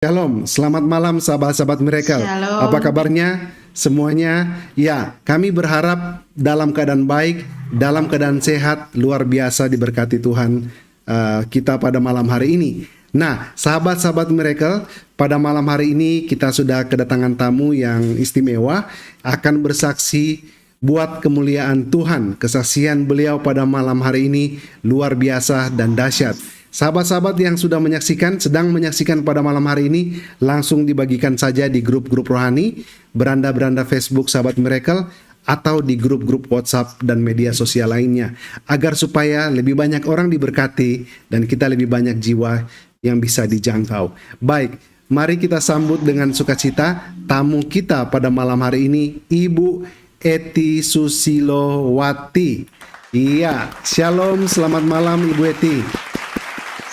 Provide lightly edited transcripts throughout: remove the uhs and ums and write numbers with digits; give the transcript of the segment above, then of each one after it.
Shalom, selamat malam sahabat-sahabat Miracle. Apa Shalom. kabarnya semuanya? Ya, kami berharap dalam keadaan baik, dalam keadaan sehat, luar biasa diberkati Tuhan kita pada malam hari ini. Nah, sahabat-sahabat Miracle, pada malam hari ini kita sudah kedatangan tamu yang istimewa, akan bersaksi buat kemuliaan Tuhan. Kesaksian beliau pada malam hari ini luar biasa dan dahsyat. Sahabat-sahabat yang sudah menyaksikan, sedang menyaksikan pada malam hari ini, langsung dibagikan saja di grup-grup rohani, beranda-beranda Facebook Sahabat Miracle, atau di grup-grup WhatsApp dan media sosial lainnya, agar supaya lebih banyak orang diberkati dan kita lebih banyak jiwa yang bisa dijangkau. Baik, mari kita sambut dengan sukacita tamu kita pada malam hari ini, Ibu Eti Susilowati. Iya, shalom, selamat malam Ibu Eti.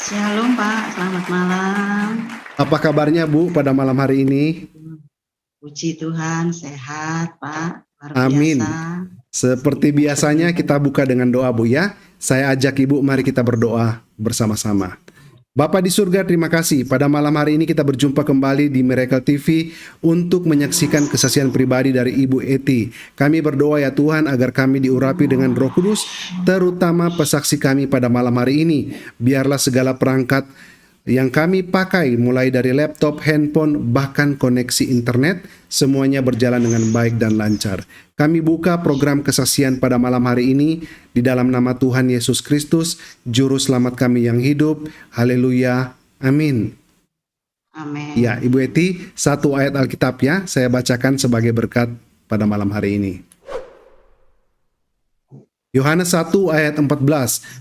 Shalom Pak, selamat malam. Apa kabarnya Bu pada malam hari ini? Puji Tuhan, sehat Pak, luar Amin. biasa. Seperti biasanya kita buka dengan doa Bu ya. Saya ajak Ibu, mari kita berdoa bersama-sama. Bapa di surga, terima kasih. Pada malam hari ini kita berjumpa kembali di Miracle TV untuk menyaksikan kesaksian pribadi dari Ibu Eti. Kami berdoa ya Tuhan agar kami diurapi dengan Roh Kudus, terutama pesaksi kami pada malam hari ini. Biarlah segala perangkat yang kami pakai mulai dari laptop, handphone, bahkan koneksi internet, semuanya berjalan dengan baik dan lancar. Kami buka program kesaksian pada malam hari ini di dalam nama Tuhan Yesus Kristus, Juru Selamat kami yang hidup. Haleluya. Amin. Amin. Ya, Ibu Eti, satu ayat Alkitab ya, saya bacakan sebagai berkat pada malam hari ini. Yohanes 1 ayat 14,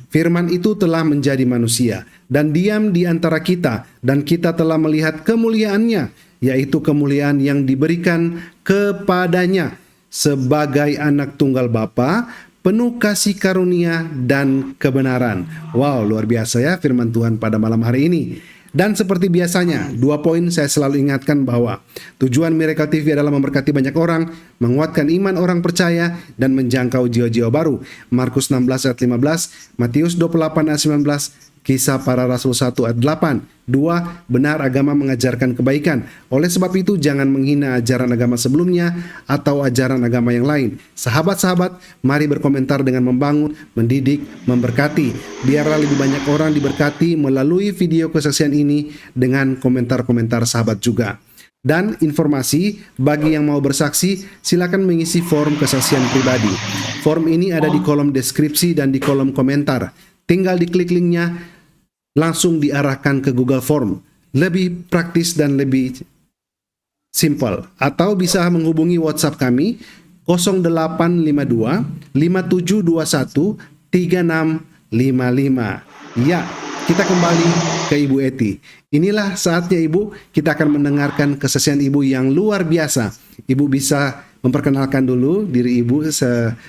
firman itu telah menjadi manusia dan diam di antara kita, dan kita telah melihat kemuliaannya, yaitu kemuliaan yang diberikan kepadanya sebagai anak tunggal Bapa, penuh kasih karunia dan kebenaran. Wow, luar biasa ya firman Tuhan pada malam hari ini. Dan seperti biasanya, 2 poin saya selalu ingatkan bahwa tujuan Miracle TV adalah memberkati banyak orang, menguatkan iman orang percaya, dan menjangkau jiwa-jiwa baru. Markus 16 ayat 15, Matius 28 ayat 19, Kisah Para Rasul 1 ayat 8. 2. Benar agama mengajarkan kebaikan. Oleh sebab itu jangan menghina ajaran agama sebelumnya atau ajaran agama yang lain. Sahabat-sahabat, mari berkomentar dengan membangun, mendidik, memberkati. Biarlah lebih banyak orang diberkati melalui video kesaksian ini dengan komentar-komentar sahabat juga. Dan informasi bagi yang mau bersaksi, silakan mengisi form kesaksian pribadi. Form ini ada di kolom deskripsi dan di kolom komentar. Tinggal diklik linknya, langsung diarahkan ke Google Form. Lebih praktis dan lebih simple. Atau bisa menghubungi WhatsApp kami 0852 5721 3655. Ya, kita kembali ke Ibu Eti. Inilah saatnya Ibu, kita akan mendengarkan kesaksian Ibu yang luar biasa. Ibu bisa memperkenalkan dulu diri Ibu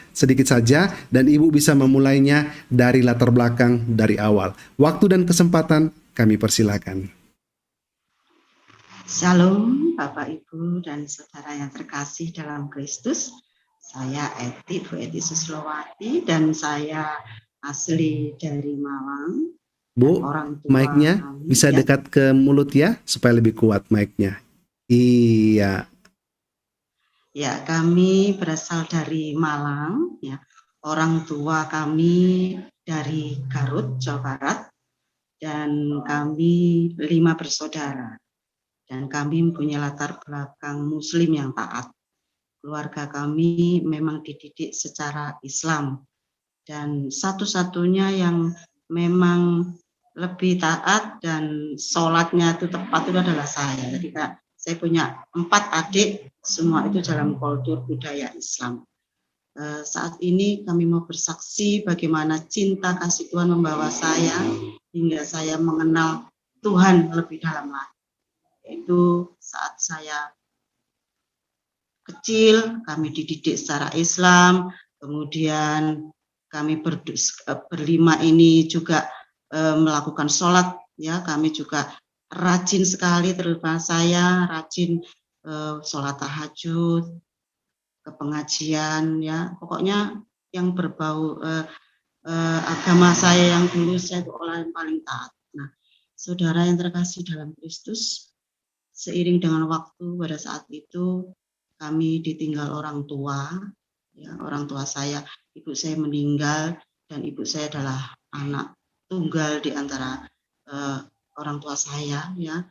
sedikit saja, dan Ibu bisa memulainya dari latar belakang dari awal. Waktu dan kesempatan kami persilakan. Shalom Bapak Ibu dan saudara yang terkasih dalam Kristus. Saya Eti, Bu Eti Susilowati, dan saya asli dari Malang. Bu, mic-nya bisa ya, dekat ke mulut ya, supaya lebih kuat mic-nya. Iya. Ya, kami berasal dari Malang, ya. Orang tua kami dari Garut, Jawa Barat, dan kami 5 bersaudara. Dan kami mempunyai latar belakang Muslim yang taat. Keluarga kami memang dididik secara Islam, dan satu-satunya yang memang lebih taat dan sholatnya itu tepat itu adalah saya. Jadi saya punya 4 adik, semua itu dalam kultur budaya Islam. Saat ini kami mau bersaksi bagaimana cinta kasih Tuhan membawa saya hingga saya mengenal Tuhan lebih dalam lagi. Itu saat saya kecil, kami dididik secara Islam, kemudian kami berlima ini juga melakukan sholat, ya. Kami juga rajin sekali, terutama saya rajin sholat tahajud, ke pengajian, ya. Pokoknya yang berbau agama saya yang dulu, saya itu orang yang paling taat. Nah, saudara yang terkasih dalam Kristus, seiring dengan waktu pada saat itu kami ditinggal orang tua, ya, orang tua saya, ibu saya meninggal dan ibu saya adalah anak tunggal di antara orang tua saya, ya.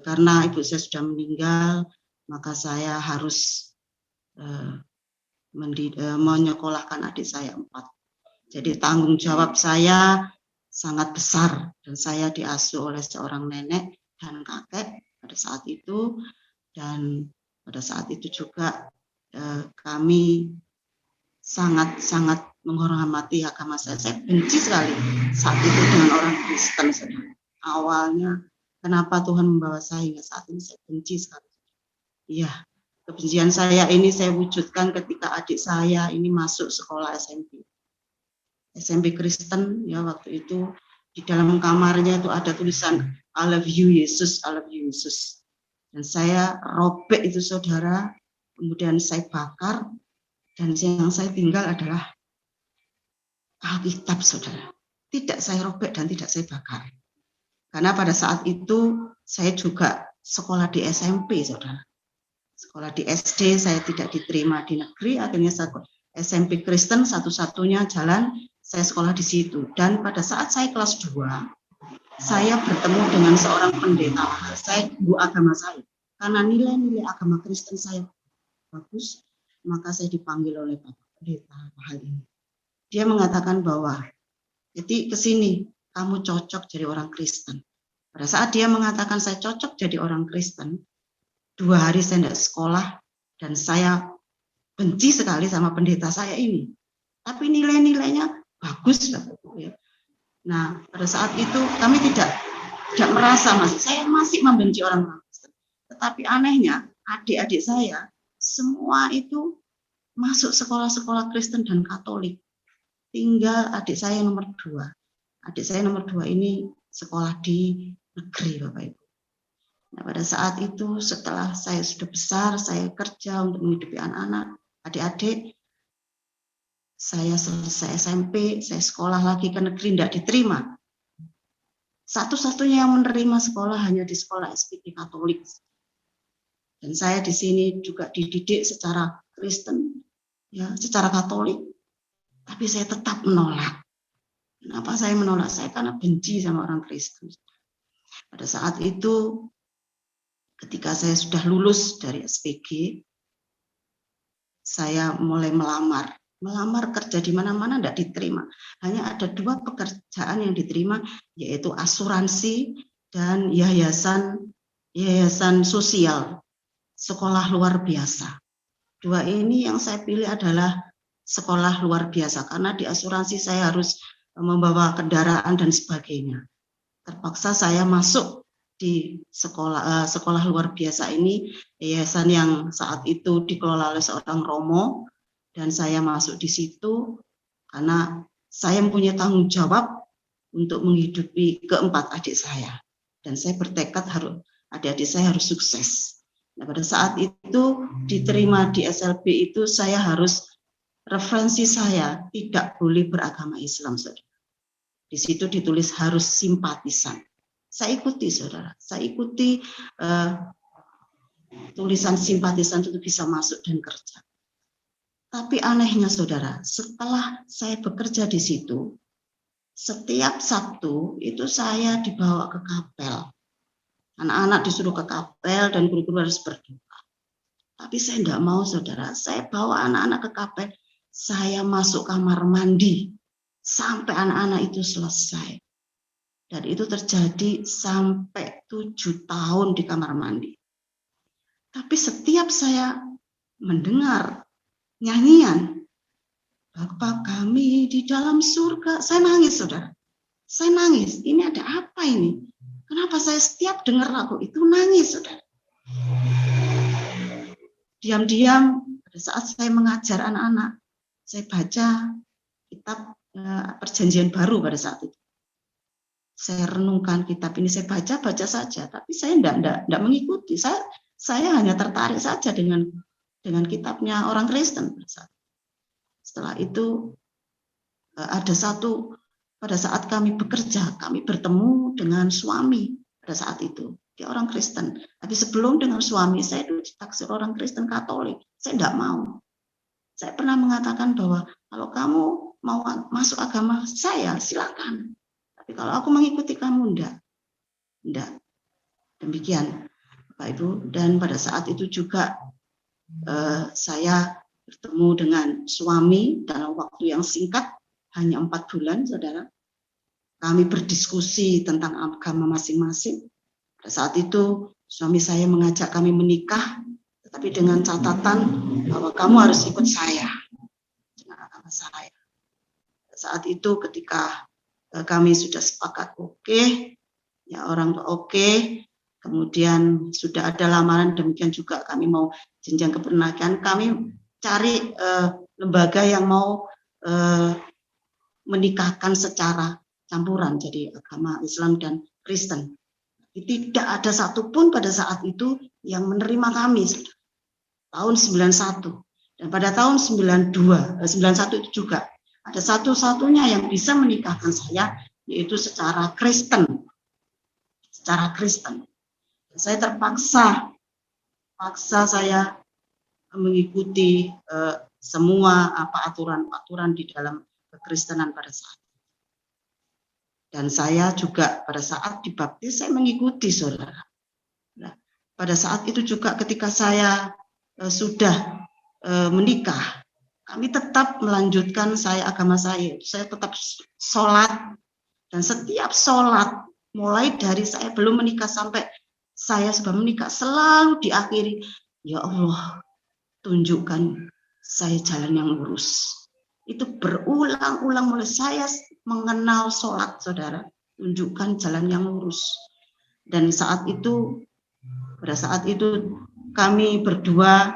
Karena ibu saya sudah meninggal, maka saya harus menyekolahkan adik saya 4. Jadi tanggung jawab saya sangat besar dan saya diasuh oleh seorang nenek dan kakek pada saat itu, dan pada saat itu juga kami sangat-sangat menghormati agama saya. Saya benci sekali saat itu dengan orang Kristen. Awalnya kenapa Tuhan membawa saya hingga saat ini saya benci sekali. Iya, kebencian saya ini saya wujudkan ketika adik saya ini masuk sekolah SMP Kristen, ya. Waktu itu di dalam kamarnya itu ada tulisan I love you Yesus, I love you Yesus. Dan saya robek itu saudara, kemudian saya bakar, dan yang saya tinggal adalah Alkitab saudara. Tidak saya robek dan tidak saya bakar. Karena pada saat itu saya juga sekolah di SMP saudara. Sekolah di SD saya tidak diterima di negeri, akhirnya saya SMP Kristen satu-satunya jalan saya sekolah di situ. Dan pada saat saya kelas 2, saya bertemu dengan seorang pendeta. Saya guru agama saya. Karena nilai-nilai agama Kristen saya bagus, maka saya dipanggil oleh Bapak Pendeta hal ini. Dia mengatakan bahwa, jadi ke sini, kamu cocok jadi orang Kristen. Pada saat dia mengatakan saya cocok jadi orang Kristen, 2 hari saya tidak sekolah, dan saya benci sekali sama pendeta saya ini. Tapi nilai-nilainya bagus. Nah, pada saat itu kami tidak merasa, saya masih membenci orang Kristen. Tetapi anehnya, adik-adik saya semua itu masuk sekolah-sekolah Kristen dan Katolik. Tinggal adik saya nomor 2. Adik saya nomor 2 ini sekolah di negeri, Bapak Ibu. Nah, pada saat itu setelah saya sudah besar, saya kerja untuk menghidupi anak-anak, adik-adik, saya selesai SMP, saya sekolah lagi ke negeri, tidak diterima. Satu-satunya yang menerima sekolah hanya di sekolah SPG Katolik. Dan saya di sini juga dididik secara Kristen, ya, secara Katolik. Tapi saya tetap menolak. Kenapa saya menolak? Saya karena benci sama orang Kristen. Pada saat itu, ketika saya sudah lulus dari SPG, saya mulai melamar kerja di mana-mana, tidak diterima. Hanya ada 2 pekerjaan yang diterima, yaitu asuransi dan yayasan sosial, sekolah luar biasa. 2 ini yang saya pilih adalah sekolah luar biasa, karena di asuransi saya harus membawa kendaraan dan sebagainya. Terpaksa saya masuk di sekolah luar biasa ini, yayasan yang saat itu dikelola oleh seorang romo, dan saya masuk di situ karena saya mempunyai tanggung jawab untuk menghidupi keempat adik saya, dan saya bertekad adik-adik saya harus sukses. Nah, pada saat itu diterima di SLB itu, saya harus referensi saya tidak boleh beragama Islam, saudara. Di situ ditulis harus simpatisan. Saya ikuti, saudara. Saya ikuti tulisan simpatisan itu bisa masuk dan kerja. Tapi anehnya, saudara, setelah saya bekerja di situ, setiap Sabtu itu saya dibawa ke kapel. Anak-anak disuruh ke kapel dan guru-guru harus berdoa. Tapi saya tidak mau, saudara. Saya bawa anak-anak ke kapel, saya masuk kamar mandi sampai anak-anak itu selesai. Dan itu terjadi sampai 7 tahun di kamar mandi. Tapi setiap saya mendengar nyanyian, Bapa kami di dalam surga, saya nangis, saudara. Saya nangis. Ini ada apa ini? Kenapa saya setiap dengar lagu itu nangis, saudara? Diam-diam pada saat saya mengajar anak-anak, saya baca kitab Perjanjian Baru pada saat itu. Saya renungkan kitab ini, saya baca saja, tapi saya tidak mengikuti. Saya hanya tertarik saja dengan kitabnya orang Kristen. Setelah itu ada pada saat kami bekerja, kami bertemu dengan suami pada saat itu. dia orang Kristen. Tapi sebelum dengan suami saya itu ditaksir orang Kristen Katolik, saya tidak mau. Saya pernah mengatakan bahwa kalau kamu mau masuk agama saya, silakan. Tapi kalau aku mengikuti kamu, enggak. Demikian, Bapak Ibu. Dan pada saat itu juga saya bertemu dengan suami dalam waktu yang singkat, hanya 4 bulan, saudara. Kami berdiskusi tentang agama masing-masing. Pada saat itu suami saya mengajak kami menikah, tetapi dengan catatan bahwa kamu harus ikut saya dengan agama saya. Pada saat itu ketika kami sudah sepakat oke, ya orang tua oke, kemudian sudah ada lamaran, demikian juga kami mau jenjang kepernikan, kami cari lembaga yang mau menikahkan secara campuran, jadi agama Islam dan Kristen. Tidak ada satupun pada saat itu yang menerima kami, tahun 91. Dan pada tahun 91 itu juga ada satu-satunya yang bisa menikahkan saya, yaitu secara Kristen. Secara Kristen. Saya terpaksa saya mengikuti semua aturan-aturan di dalam kekristenan pada saat itu. Dan saya juga pada saat dibaptis saya mengikuti, saudara. Nah, pada saat itu juga ketika saya sudah menikah, kami tetap melanjutkan agama saya. Saya tetap sholat, dan setiap sholat mulai dari saya belum menikah sampai saya sudah menikah selalu diakhiri, ya Allah, tunjukkan saya jalan yang lurus. Itu berulang-ulang mulai saya mengenal sholat, saudara, tunjukkan jalan yang lurus. Dan pada saat itu kami berdua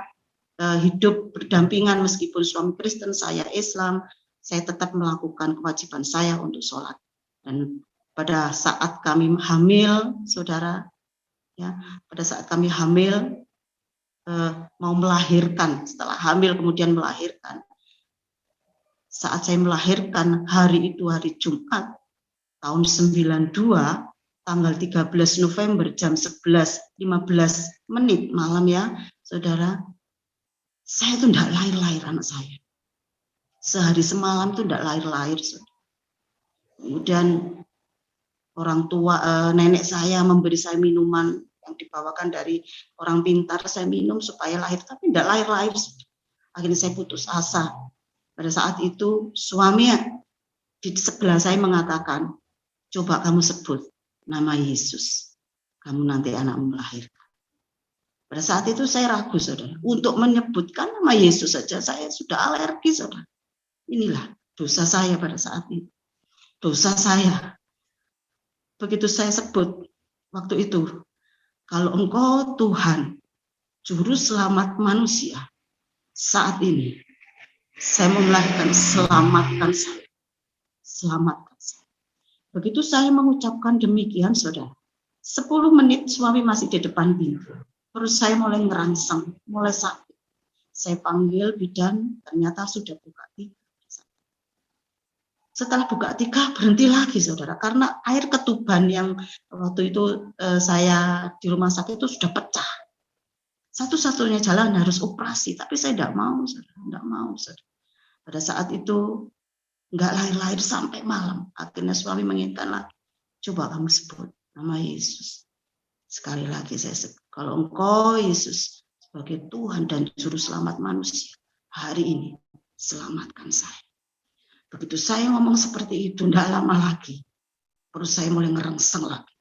hidup berdampingan, meskipun suami Kristen, saya Islam, saya tetap melakukan kewajiban saya untuk sholat. Dan pada saat kami hamil, saudara, ya, pada saat kami hamil, mau melahirkan, setelah hamil kemudian melahirkan. Saat saya melahirkan, hari itu hari Jumat, tahun 92, tanggal 13 November jam 11.15 malam, ya, saudara. Saya itu tidak lahir-lahir anak saya. Sehari semalam itu tidak lahir-lahir. Kemudian orang tua, nenek saya memberi saya minuman yang dibawakan dari orang pintar, saya minum supaya lahir, tapi tidak lahir-lahir. Akhirnya saya putus asa. Pada saat itu suami di sebelah saya mengatakan, coba kamu sebut nama Yesus, kamu nanti anakmu melahirkan. Pada saat itu saya ragu, saudara. Untuk menyebutkan nama Yesus saja saya sudah alergi, saudara. Inilah dosa saya pada saat itu. Dosa saya. Begitu saya sebut waktu itu, kalau Engkau Tuhan, Juru Selamat manusia, saat ini saya mau melahirkan, selamatkan saya. Selamatkan saya. Begitu saya mengucapkan demikian, saudara, 10 menit suami masih di depan pintu. Terus saya mulai ngerangsang, mulai sakit. Saya panggil bidan, ternyata sudah buka 3. Setelah buka 3, berhenti lagi, saudara, karena air ketuban yang waktu itu saya di rumah sakit itu sudah pecah. Satu-satunya jalan harus operasi, tapi saya tidak mau, saudara, tidak mau, saudara. Pada saat itu nggak lahir-lahir sampai malam. Akhirnya suami mengingatkan lagi, coba kamu sebut nama Yesus. Sekali lagi saya sebut, kalau Engkau Yesus sebagai Tuhan dan Juru Selamat manusia, hari ini selamatkan saya. Begitu saya ngomong seperti itu, tidak lama lagi perut saya mulai ngerengseng lagi.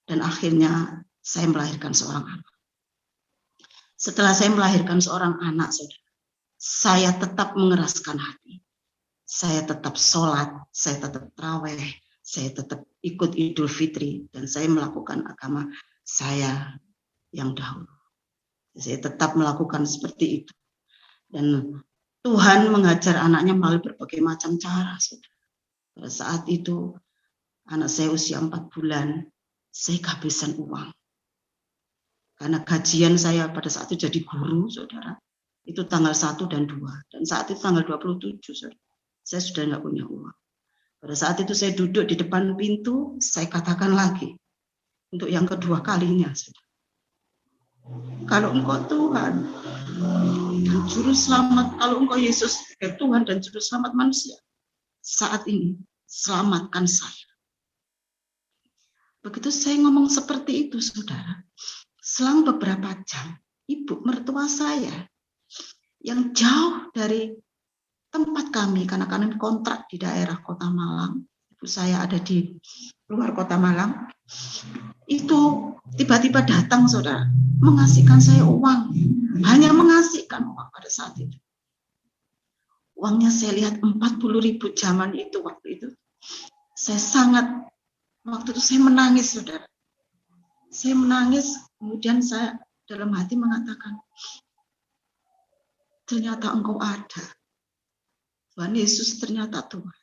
Dan akhirnya saya melahirkan seorang anak. Setelah saya melahirkan seorang anak, saudara, saya tetap mengeraskan hati. Saya tetap sholat, saya tetap tarawih, saya tetap ikut Idul Fitri, dan saya melakukan agama saya yang dahulu. Saya tetap melakukan seperti itu. Dan Tuhan mengajar anaknya melalui berbagai macam cara. Saudara. Pada saat itu, anak saya usia 4 bulan, saya kehabisan uang. Karena gajian saya pada saat itu jadi guru, saudara, itu tanggal 1 dan 2. Dan saat itu tanggal 27, saudara, saya sudah nggak punya uang. Pada saat itu saya duduk di depan pintu, saya katakan lagi, untuk yang kedua kalinya. Kalau Engkau Tuhan dan Juru Selamat, kalau Engkau Yesus sebagai Tuhan dan Juru Selamat manusia, saat ini selamatkan saya. Begitu saya ngomong seperti itu, saudara, selang beberapa jam, ibu mertua saya yang jauh dari tempat kami, karena kami kontrak di daerah Kota Malang, ibu saya ada di luar Kota Malang, itu tiba-tiba datang, saudara, mengasihkan saya uang, hanya mengasihkan uang pada saat itu. Uangnya saya lihat 40.000 zaman itu, waktu itu. Saya sangat, waktu itu saya menangis, saudara. Saya menangis, kemudian saya dalam hati mengatakan, ternyata Engkau ada. Tuhan Yesus ternyata Tuhan.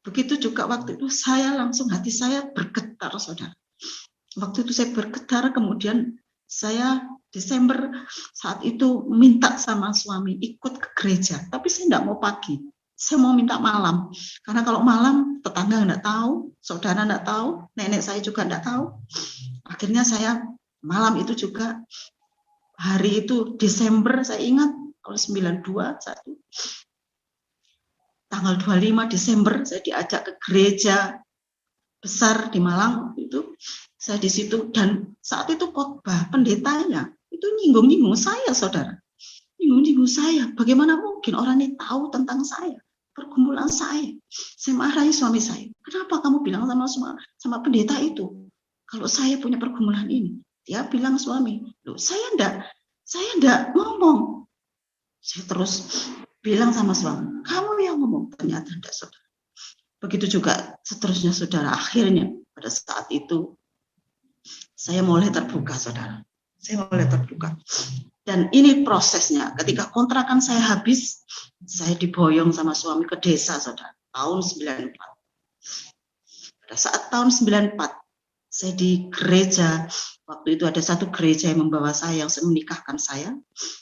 Begitu juga waktu itu saya langsung, hati saya bergetar, saudara. Waktu itu saya bergetar, kemudian saya Desember saat itu minta sama suami ikut ke gereja. Tapi saya tidak mau pagi, saya mau minta malam. Karena kalau malam tetangga tidak tahu, saudara tidak tahu, nenek saya juga tidak tahu. Akhirnya saya malam itu juga, hari itu Desember, saya ingat tahun 92, tanggal 25 Desember saya diajak ke gereja besar di Malang itu. Saya di situ, dan saat itu khotbah pendetanya itu nyinggung-nyinggung saya, saudara. Nyinggung-nyinggung saya. Bagaimana mungkin orang ini tahu tentang saya, pergumulan saya. Saya marahi suami saya. Kenapa kamu bilang sama pendeta itu kalau saya punya pergumulan ini? Dia bilang suami, loh saya enggak ngomong. Saya terus bilang sama suami, kamu yang ngomong. Ternyata enggak, saudara. Begitu juga seterusnya, saudara. Akhirnya pada saat itu saya mulai terbuka, saudara. Saya mulai terbuka. Dan ini prosesnya. Ketika kontrakan saya habis, saya diboyong sama suami ke desa, saudara. Tahun 94. Pada saat tahun 94, saya di gereja. Waktu itu ada satu gereja yang membawa saya, yang menikahkan saya.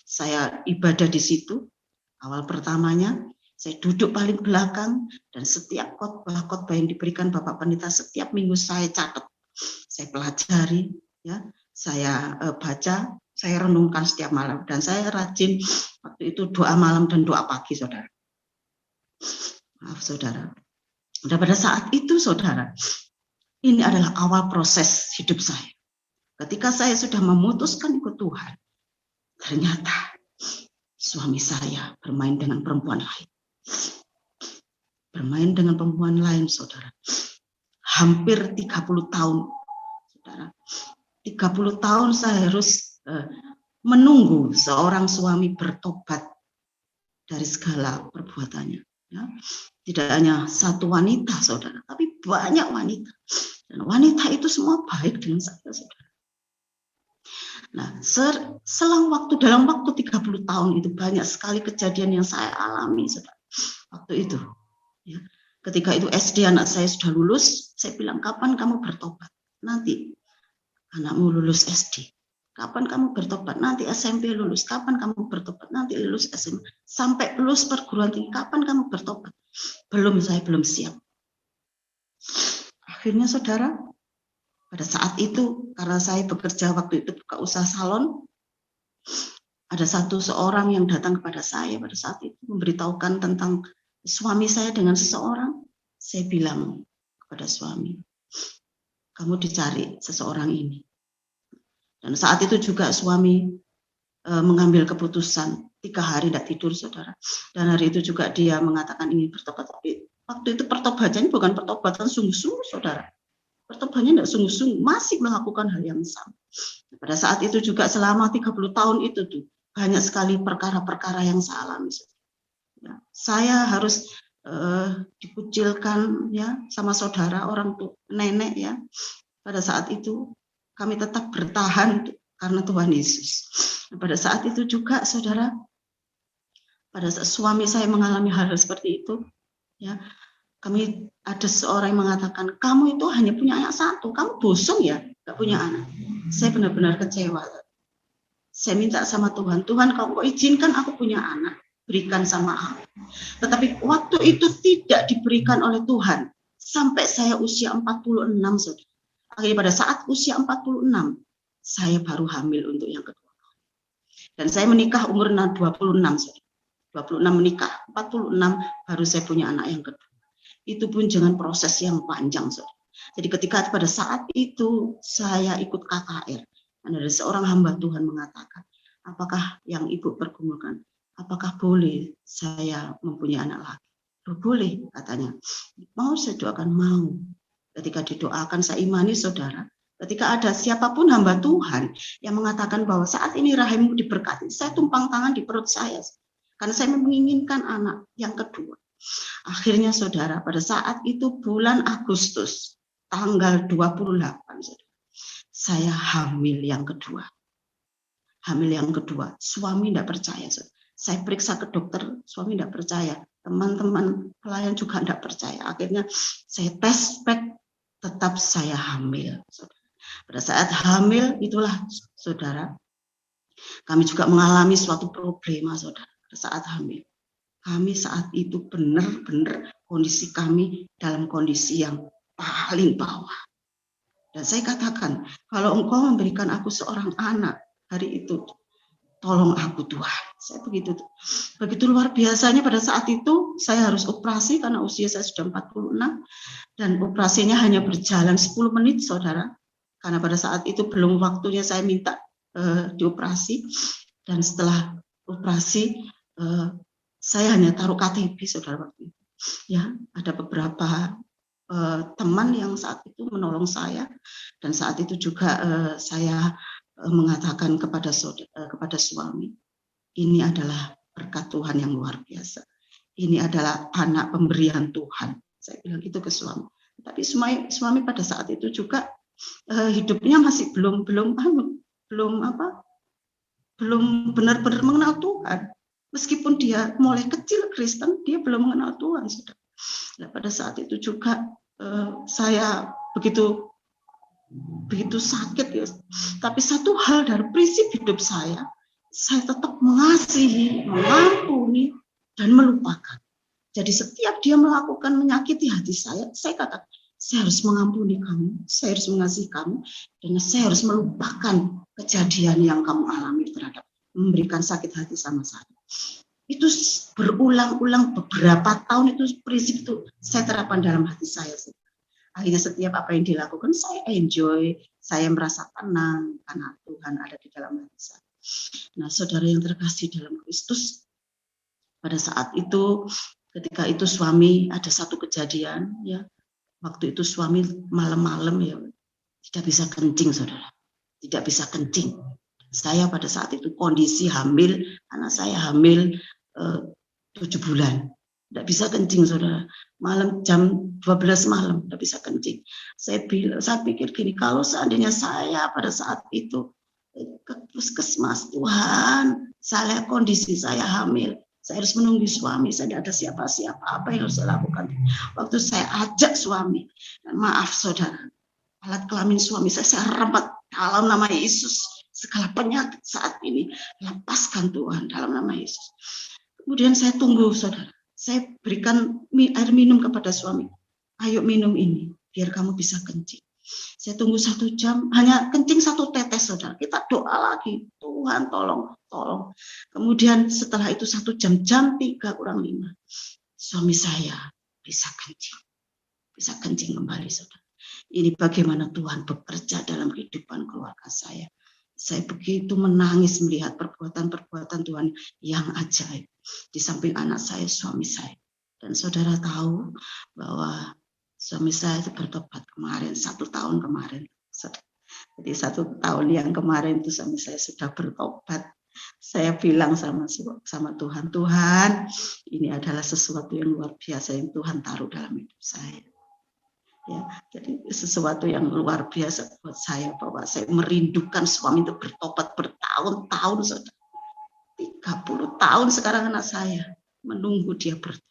Saya ibadah di situ. Awal pertamanya, saya duduk paling belakang, dan setiap khotbah yang diberikan Bapak Pendeta, setiap minggu saya catat. Saya pelajari, ya, saya baca, saya renungkan setiap malam, dan saya rajin waktu itu doa malam dan doa pagi, saudara. Maaf, saudara. Dan pada saat itu, saudara, ini adalah awal proses hidup saya. Ketika saya sudah memutuskan ikut Tuhan, ternyata suami saya bermain dengan perempuan lain. Bermain dengan perempuan lain, saudara. Hampir 30 tahun, saudara. 30 tahun saya harus menunggu seorang suami bertobat dari segala perbuatannya. Ya. Tidak hanya satu wanita, saudara, tapi banyak wanita. Dan wanita itu semua baik dengan saya, saudara. Nah, dalam waktu 30 tahun itu banyak sekali kejadian yang saya alami, saudara. Waktu itu, ya. Ketika itu SD anak saya sudah lulus, saya bilang, kapan kamu bertobat? Nanti anakmu lulus SD. Kapan kamu bertobat? Nanti SMP lulus. Kapan kamu bertobat? Nanti lulus SMA. Sampai lulus perguruan tinggi, kapan kamu bertobat? Saya belum siap. Akhirnya, saudara, pada saat itu, karena saya bekerja waktu itu buka usaha salon, ada seorang yang datang kepada saya pada saat itu, memberitahukan tentang suami saya dengan seseorang. Saya bilang kepada suami, kamu dicari seseorang ini. Dan saat itu juga suami mengambil keputusan 3 hari tidak tidur, saudara. Dan hari itu juga dia mengatakan ingin bertobat. Tapi waktu itu pertobatannya bukan pertobatan sungguh-sungguh, saudara. Pertobatannya tidak sungguh-sungguh, masih melakukan hal yang sama. Pada saat itu juga selama 30 tahun itu tuh banyak sekali perkara-perkara yang saya alami. Ya, saya harus dikucilkan, ya, sama saudara, orang tua, nenek, ya. Pada saat itu kami tetap bertahan karena Tuhan Yesus. Pada saat itu juga, saudara, pada saat suami saya mengalami hal seperti itu, ya, kami ada seorang yang mengatakan, kamu itu hanya punya anak satu, kamu bosong ya, nggak punya anak. Saya benar-benar kecewa. Saya minta sama Tuhan, Tuhan, kalau kau izinkan aku punya anak, berikan sama aku. Tetapi waktu itu tidak diberikan oleh Tuhan sampai saya usia 46, saudara. Akhirnya pada saat usia 46, saya baru hamil untuk yang kedua. Dan saya menikah umur 26, 26 menikah, 46 baru saya punya anak yang kedua. Itu pun dengan proses yang panjang, saudara. Jadi ketika pada saat itu saya ikut KKR, dan ada seorang hamba Tuhan mengatakan, apakah yang ibu pergumulkan, apakah boleh saya mempunyai anak laki? Boleh, katanya. Mau saya doakan, mau. Ketika didoakan, saya imani, saudara. Ketika ada siapapun hamba Tuhan yang mengatakan bahwa saat ini rahimmu diberkati, saya tumpang tangan di perut saya. Karena saya menginginkan anak yang kedua. Akhirnya saudara, pada saat itu bulan Agustus, tanggal 28, saudara, saya hamil yang kedua. Hamil yang kedua, suami tidak percaya. Saudara. Saya periksa ke dokter, suami tidak percaya. Teman-teman pelayan juga tidak percaya. Akhirnya saya tes pack, tetap saya hamil. Saudara. Pada saat hamil, itulah saudara, kami juga mengalami suatu problema, saudara, pada saat hamil. Kami saat itu benar-benar kondisi kami dalam kondisi yang paling bawah. Dan saya katakan, kalau engkau memberikan aku seorang anak hari itu, tolong aku Tuhan. Saya begitu luar biasanya pada saat itu saya harus operasi karena usia saya sudah 46 dan operasinya hanya berjalan 10 menit, saudara. Karena pada saat itu belum waktunya saya minta dioperasi, dan setelah operasi saya hanya taruh KTP, saudara, waktu itu. Ya, ada beberapa teman yang saat itu menolong saya, dan saat itu juga saya mengatakan kepada suami, ini adalah berkat Tuhan yang luar biasa. Ini adalah anak pemberian Tuhan. Saya bilang itu ke suami. Tapi suami pada saat itu juga hidupnya masih belum benar-benar mengenal Tuhan. Meskipun dia mulai kecil Kristen, dia belum mengenal Tuhan. Nah, pada saat itu juga saya begitu sakit, ya. Tapi satu hal dari prinsip hidup saya tetap mengasihi, mengampuni, dan melupakan. Jadi setiap dia melakukan menyakiti hati saya katakan, saya harus mengampuni kamu, saya harus mengasihi kamu, dan saya harus melupakan kejadian yang kamu alami terhadap memberikan sakit hati sama saya. Itu berulang-ulang beberapa tahun, itu prinsip itu saya terapkan dalam hati saya. Akhirnya setiap apa yang dilakukan saya enjoy, saya merasa tenang karena Tuhan ada di dalam hati saya. Nah, saudara yang terkasih dalam Kristus, pada saat itu ketika itu suami ada satu kejadian, ya. Waktu itu suami malam-malam, ya, tidak bisa kencing, saudara. Tidak bisa kencing. Saya pada saat itu kondisi hamil, anak saya hamil 7 bulan. Tidak bisa kencing, saudara. Malam jam 12 malam tidak bisa kencing. Saya pikir gini, kalau seandainya saya pada saat itu ke puskesmas, Tuhan, saya kondisi saya hamil. Saya harus menunggu suami, saya tidak ada siapa-siapa, apa yang harus saya lakukan? Waktu saya ajak suami, dan maaf saudara, alat kelamin suami saya remet dalam nama Yesus. Segala penyakit saat ini, lepaskan Tuhan dalam nama Yesus. Kemudian saya tunggu, saudara. Saya berikan air minum kepada suami. Ayo minum ini, biar kamu bisa kencing. Saya tunggu 1 jam, hanya kencing 1 tetes, saudara. Kita doa lagi, Tuhan tolong. Kemudian setelah itu 1 jam, jam 3 kurang 5, suami saya bisa kencing kembali, saudara. Ini bagaimana Tuhan bekerja dalam kehidupan keluarga saya. Saya begitu menangis melihat perbuatan-perbuatan Tuhan yang ajaib. Di samping anak saya, suami saya. Dan saudara tahu bahwa suami saya itu bertobat kemarin, 1 tahun kemarin. Jadi 1 tahun yang kemarin itu suami saya sudah bertobat. Saya bilang sama Tuhan, Tuhan, ini adalah sesuatu yang luar biasa yang Tuhan taruh dalam hidup saya. Ya, jadi sesuatu yang luar biasa buat saya, bahwa saya merindukan suami itu bertobat bertahun-tahun, saudara. 30 tahun sekarang anak saya menunggu dia bertobat.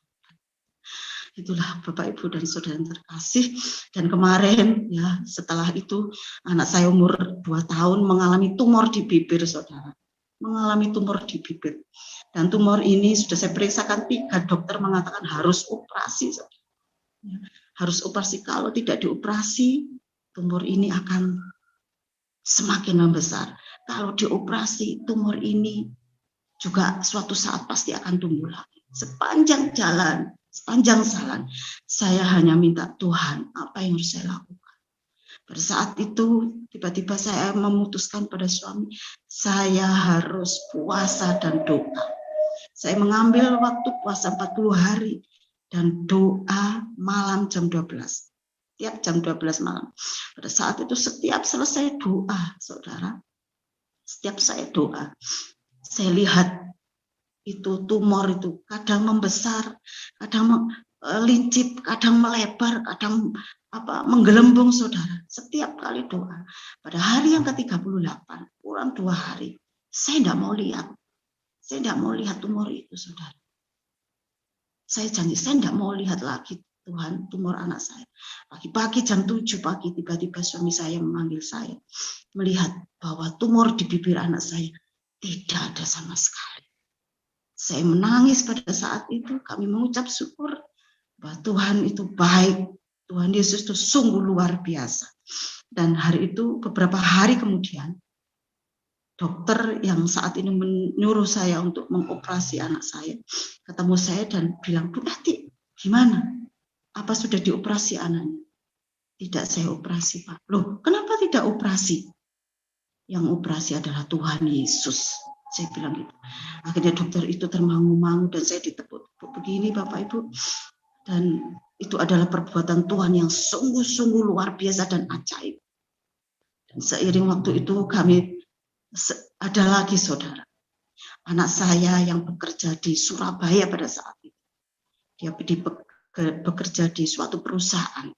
Itulah Bapak, Ibu, dan saudara yang terkasih. Dan kemarin, ya, setelah itu anak saya umur 2 tahun mengalami tumor di bibir, saudara. Mengalami tumor di bibir. Dan tumor ini sudah saya periksakan 3 dokter mengatakan harus operasi, saudara. Ya, harus operasi. Kalau tidak dioperasi, tumor ini akan semakin membesar. Kalau dioperasi, tumor ini juga suatu saat pasti akan tumbuh lagi. Sepanjang jalan, saya hanya minta Tuhan, apa yang harus saya lakukan? Pada saat itu, tiba-tiba saya memutuskan pada suami, saya harus puasa dan doa. Saya mengambil waktu puasa 40 hari dan doa malam jam 12. Tiap jam 12 malam. Pada saat itu setiap selesai doa, saudara, setiap saya doa, saya lihat itu tumor itu kadang membesar, kadang lincip, kadang melebar, kadang menggelembung, saudara. Setiap kali doa. Pada hari yang ke-38, kurang 2 hari, saya tidak mau lihat. Saya tidak mau lihat tumor itu, saudara. Saya janji, saya tidak mau lihat lagi, Tuhan, tumor anak saya. Pagi-pagi jam 7 pagi, tiba-tiba suami saya memanggil saya, melihat bahwa tumor di bibir anak saya tidak ada sama sekali. Saya menangis pada saat itu, kami mengucap syukur bahwa Tuhan itu baik, Tuhan Yesus itu sungguh luar biasa. Dan hari itu, beberapa hari kemudian, dokter yang saat ini menyuruh saya untuk mengoperasi anak saya, ketemu saya dan bilang, Bu Ati, gimana? Apa sudah dioperasi anaknya? Tidak, saya operasi, Pak. Loh, kenapa tidak operasi? Yang operasi adalah Tuhan Yesus. Saya bilang gitu. Akhirnya dokter itu termangu-mangu dan saya ditepuk-tepuk begini, Bapak Ibu. Dan itu adalah perbuatan Tuhan yang sungguh-sungguh luar biasa dan ajaib. Dan seiring waktu itu kami ada lagi, saudara. Anak saya yang bekerja di Surabaya pada saat itu. Dia bekerja di suatu perusahaan.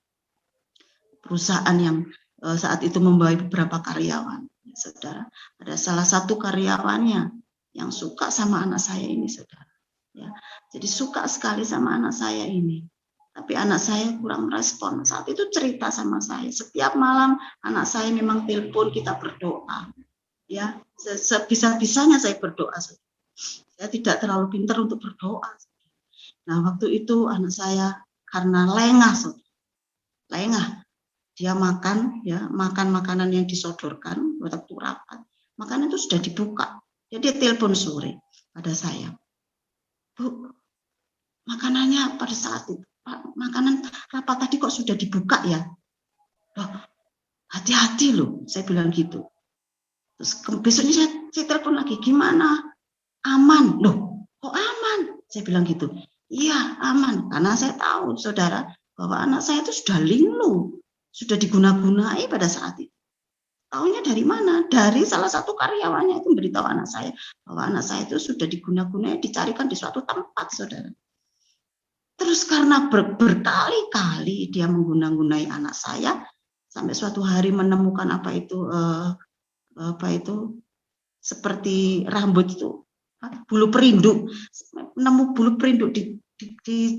Perusahaan yang saat itu membawa beberapa karyawan. Saudara, ada salah satu karyawannya yang suka sama anak saya ini, saudara. Ya, jadi suka sekali sama anak saya ini. Tapi anak saya kurang respon. Saat itu cerita sama saya. Setiap malam anak saya memang telepon, kita berdoa. Ya, sebisa-bisanya saya berdoa. Saya tidak terlalu pintar untuk berdoa. Nah, waktu itu anak saya karena lengah, saudara. Lengah. Dia makan, ya, makan makanan yang disodorkan waktu rapat. Makanan itu sudah dibuka. Jadi dia telepon sore pada saya. Bu, makanannya pada saat itu, Pak, makanan rapat tadi kok sudah dibuka ya? Loh, hati-hati loh, saya bilang gitu. Terus besoknya saya telepon lagi, gimana? Aman. Loh, kok aman? Saya bilang gitu. Iya, aman. Karena saya tahu, saudara, bahwa anak saya itu sudah linglung. Sudah diguna-gunai pada saat itu. Tahunya dari mana? Dari salah satu karyawannya itu memberitahu anak saya bahwa anak saya itu sudah diguna-gunai, dicarikan di suatu tempat, saudara. Terus karena berkali-kali dia mengguna-gunai anak saya, sampai suatu hari menemukan apa itu seperti rambut itu, bulu perinduk, menemu bulu perinduk di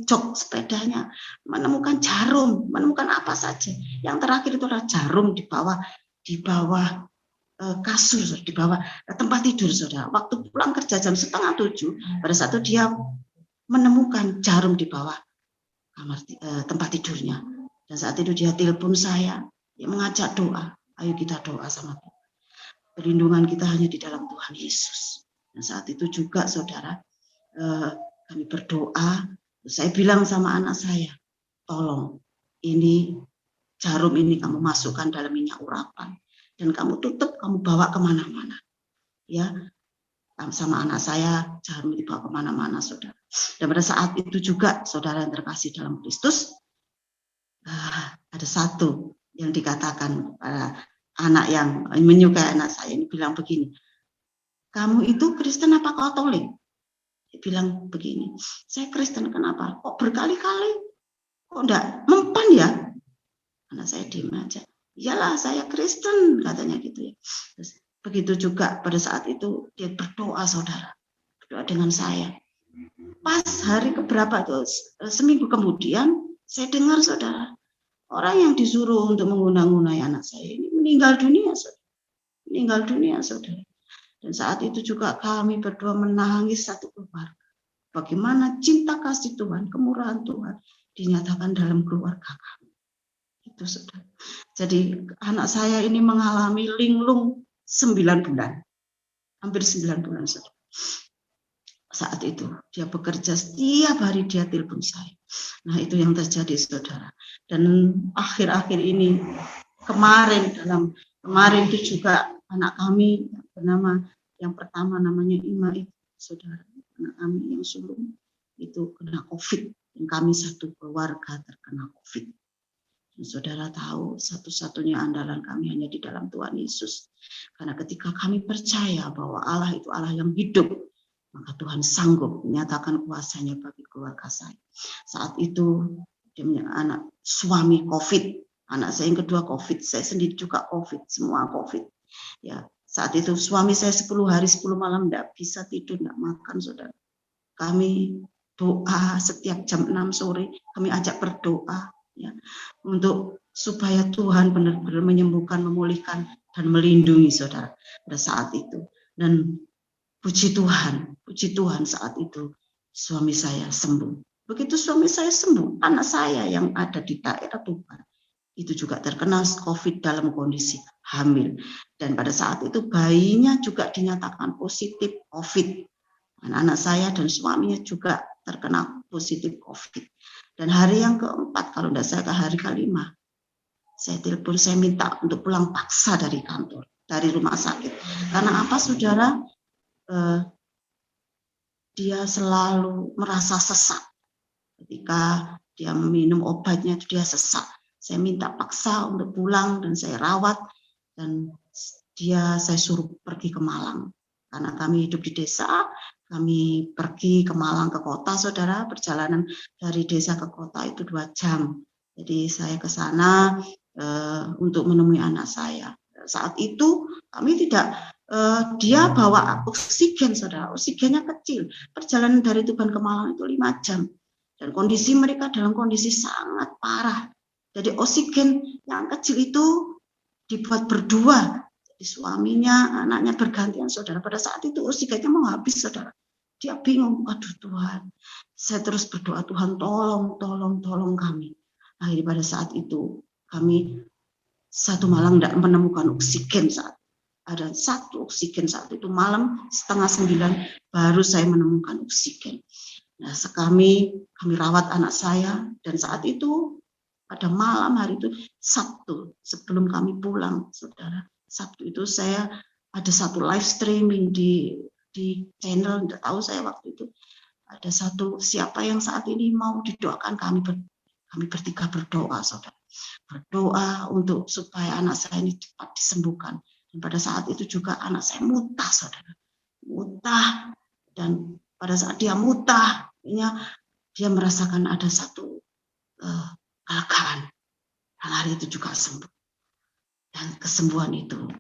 jok sepedanya, menemukan jarum, menemukan apa saja. Yang terakhir itu adalah jarum di bawah kasur, di bawah tempat tidur, saudara. Waktu pulang kerja jam 6:30, pada saat itu dia menemukan jarum di bawah kamar tempat tidurnya. Dan saat itu dia telepon saya, dia mengajak doa. Ayo kita doa sama Tuhan. Perlindungan kita hanya di dalam Tuhan Yesus. Dan saat itu juga, saudara, kami berdoa, saya bilang sama anak saya, tolong ini jarum ini kamu masukkan dalam minyak urapan dan kamu tutup, kamu bawa kemana-mana, ya. Sama anak saya jarum dibawa kemana-mana, saudara. Dan pada saat itu juga, saudara yang terkasih dalam Kristus, ada satu yang dikatakan pada anak yang menyukai anak saya ini bilang begini, kamu itu Kristen apa Katolik? Dia bilang begini, saya Kristen, kenapa? Kok berkali-kali? Kok enggak mempan ya? Anak saya diam aja. Iyalah saya Kristen, katanya gitu ya. Terus, begitu juga pada saat itu dia berdoa, saudara. Berdoa dengan saya. Pas hari keberapa itu, seminggu kemudian, saya dengar, saudara, orang yang disuruh untuk menggunang-gunai anak saya ini meninggal dunia, saudara. Meninggal dunia, saudara. Dan saat itu juga kami berdua menangis satu keluarga. Bagaimana cinta kasih Tuhan, kemurahan Tuhan dinyatakan dalam keluarga kami. Itu saudara. Jadi anak saya ini mengalami linglung 9 bulan, hampir 9 bulan saudara. Saat itu dia bekerja setiap hari, dia telepon saya. Nah itu yang terjadi saudara. Dan akhir-akhir ini kemarin itu juga anak kami bernama, yang pertama namanya Ima itu saudara, anak kami yang sulung itu kena COVID, dan kami satu keluarga terkena COVID. Dan saudara tahu satu-satunya andalan kami hanya di dalam Tuhan Yesus. Karena ketika kami percaya bahwa Allah itu Allah yang hidup, maka Tuhan sanggup menyatakan kuasanya bagi keluarga saya. Saat itu dia punya anak suami COVID, anak saya yang kedua COVID, saya sendiri juga COVID, semua COVID. Ya, saat itu suami saya 10 hari 10 malam tidak bisa tidur, tidak makan saudara. Kami doa setiap jam 6 sore, kami ajak berdoa ya, untuk supaya Tuhan benar-benar menyembuhkan, memulihkan dan melindungi saudara pada saat itu. Dan puji Tuhan saat itu suami saya sembuh. Begitu suami saya sembuh, anak saya yang ada di daerah Tuban itu juga terkena COVID dalam kondisi hamil. Dan pada saat itu bayinya juga dinyatakan positif COVID. Dan anak saya dan suaminya juga terkena positif COVID. Dan hari yang keempat, kalau tidak salah hari kelima, saya telepon, saya minta untuk pulang paksa dari kantor, dari rumah sakit. Karena apa saudara? Dia selalu merasa sesak. Ketika dia minum obatnya itu dia sesak. Saya minta paksa untuk pulang dan saya rawat, dan saya suruh pergi ke Malang. Karena kami hidup di desa, kami pergi ke Malang, ke kota saudara, perjalanan dari desa ke kota itu 2 jam. Jadi saya ke sana untuk menemui anak saya. Saat itu kami tidak, dia bawa oksigen saudara, oksigennya kecil. Perjalanan dari Tuban ke Malang itu 5 jam. Dan kondisi mereka dalam kondisi sangat parah. Jadi oksigen yang kecil itu dibuat berdua. Jadi suaminya, anaknya bergantian saudara. Pada saat itu oksigennya mau habis saudara. Dia bingung, aduh Tuhan. Saya terus berdoa, Tuhan tolong kami. Akhirnya pada saat itu kami satu malam tidak menemukan oksigen saat ada satu oksigen saat itu malam 8:30 baru saya menemukan oksigen. Nah, kami rawat anak saya, dan saat itu pada malam hari itu Sabtu sebelum kami pulang, saudara. Sabtu itu saya ada satu live streaming di channel, tidak tahu saya waktu itu ada satu siapa yang saat ini mau didoakan, kami bertiga berdoa, saudara. Berdoa untuk supaya anak saya ini cepat disembuhkan. Dan pada saat itu juga anak saya muntah, saudara. Muntah, dan pada saat dia muntah, dia merasakan ada satu kelegaan. Dan hari itu juga sembuh. Dan kesembuhan itu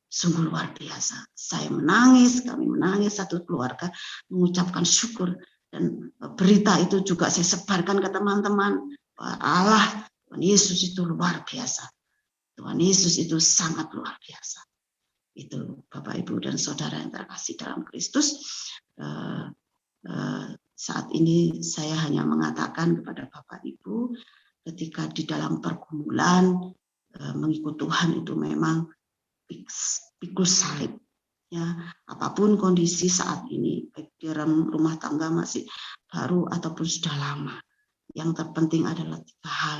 sungguh luar biasa. Saya menangis, kami menangis, satu keluarga mengucapkan syukur. Dan berita itu juga saya sebarkan ke teman-teman. Allah, Tuhan Yesus itu luar biasa. Tuhan Yesus itu sangat luar biasa. Itu Bapak, Ibu, dan Saudara yang terkasih dalam Kristus. Saat ini saya hanya mengatakan kepada Bapak, Ibu, ketika di dalam pergumulan mengikut Tuhan itu memang pikul salib. Ya, apapun kondisi saat ini, baik di dalam rumah tangga masih baru ataupun sudah lama. Yang terpenting adalah 3 hal.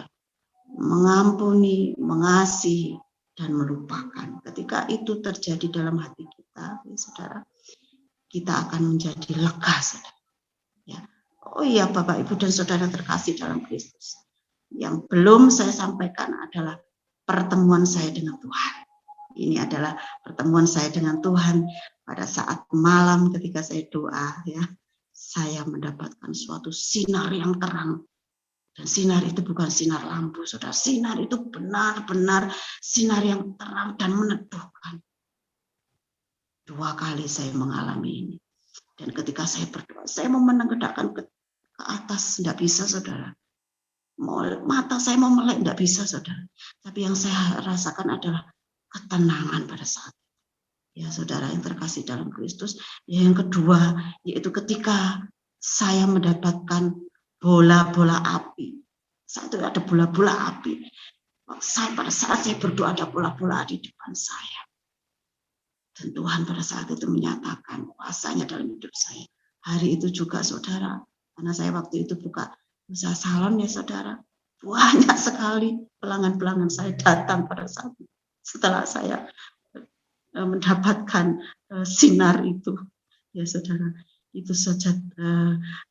Mengampuni, mengasihi, dan melupakan. Ketika itu terjadi dalam hati kita, ya, saudara, kita akan menjadi lega, saudara. Ya. Oh iya, Bapak, Ibu, dan Saudara terkasih dalam Kristus. Yang belum saya sampaikan adalah pertemuan saya dengan Tuhan. Ini adalah pertemuan saya dengan Tuhan pada saat malam ketika saya doa, ya. Saya mendapatkan suatu sinar yang terang. Dan sinar itu bukan sinar lampu, saudara. Sinar itu benar-benar sinar yang terang dan meneduhkan. 2 kali saya mengalami ini. Dan ketika saya berdoa, saya mau menegakkan ke atas, tidak bisa, saudara. Mata saya mau melek, tidak bisa, saudara. Tapi yang saya rasakan adalah ketenangan pada saat itu. Ya, saudara yang terkasih dalam Kristus. Yang kedua, yaitu ketika saya mendapatkan bola-bola api. Saat itu ada bola-bola api. pada saat saya berdoa ada bola-bola di depan saya. Dan Tuhan pada saat itu menyatakan kuasanya dalam hidup saya. Hari itu juga saudara, karena saya waktu itu buka usaha salon ya saudara, banyak sekali pelanggan-pelanggan saya datang pada saat itu. Setelah saya mendapatkan sinar itu, ya saudara, itu saja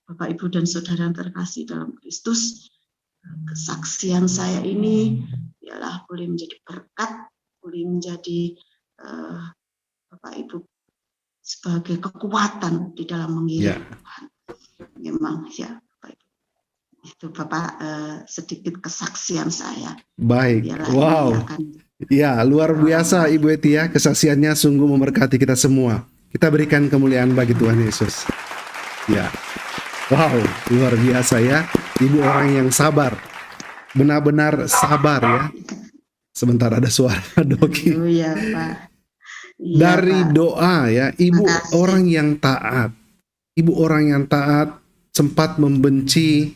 Bapak Ibu dan saudara yang terkasih dalam Kristus, kesaksian saya ini ialah boleh menjadi berkat, boleh menjadi Bapak Ibu sebagai kekuatan di dalam mengiring Tuhan. Memang ya Bapak Ibu. Itu Bapak sedikit kesaksian saya. Baik, Biarlah wow. Ya, luar biasa Ibu Eti ya, kesaksiannya sungguh memberkati kita semua. Kita berikan kemuliaan bagi Tuhan Yesus. Ya, wow, luar biasa ya. Ibu orang yang sabar, benar-benar sabar ya. Sebentar ada suara Doki. Oh ya Pak. Iya, Dari Pak. doa ya, Ibu orang yang taat. Ibu orang yang taat, sempat membenci,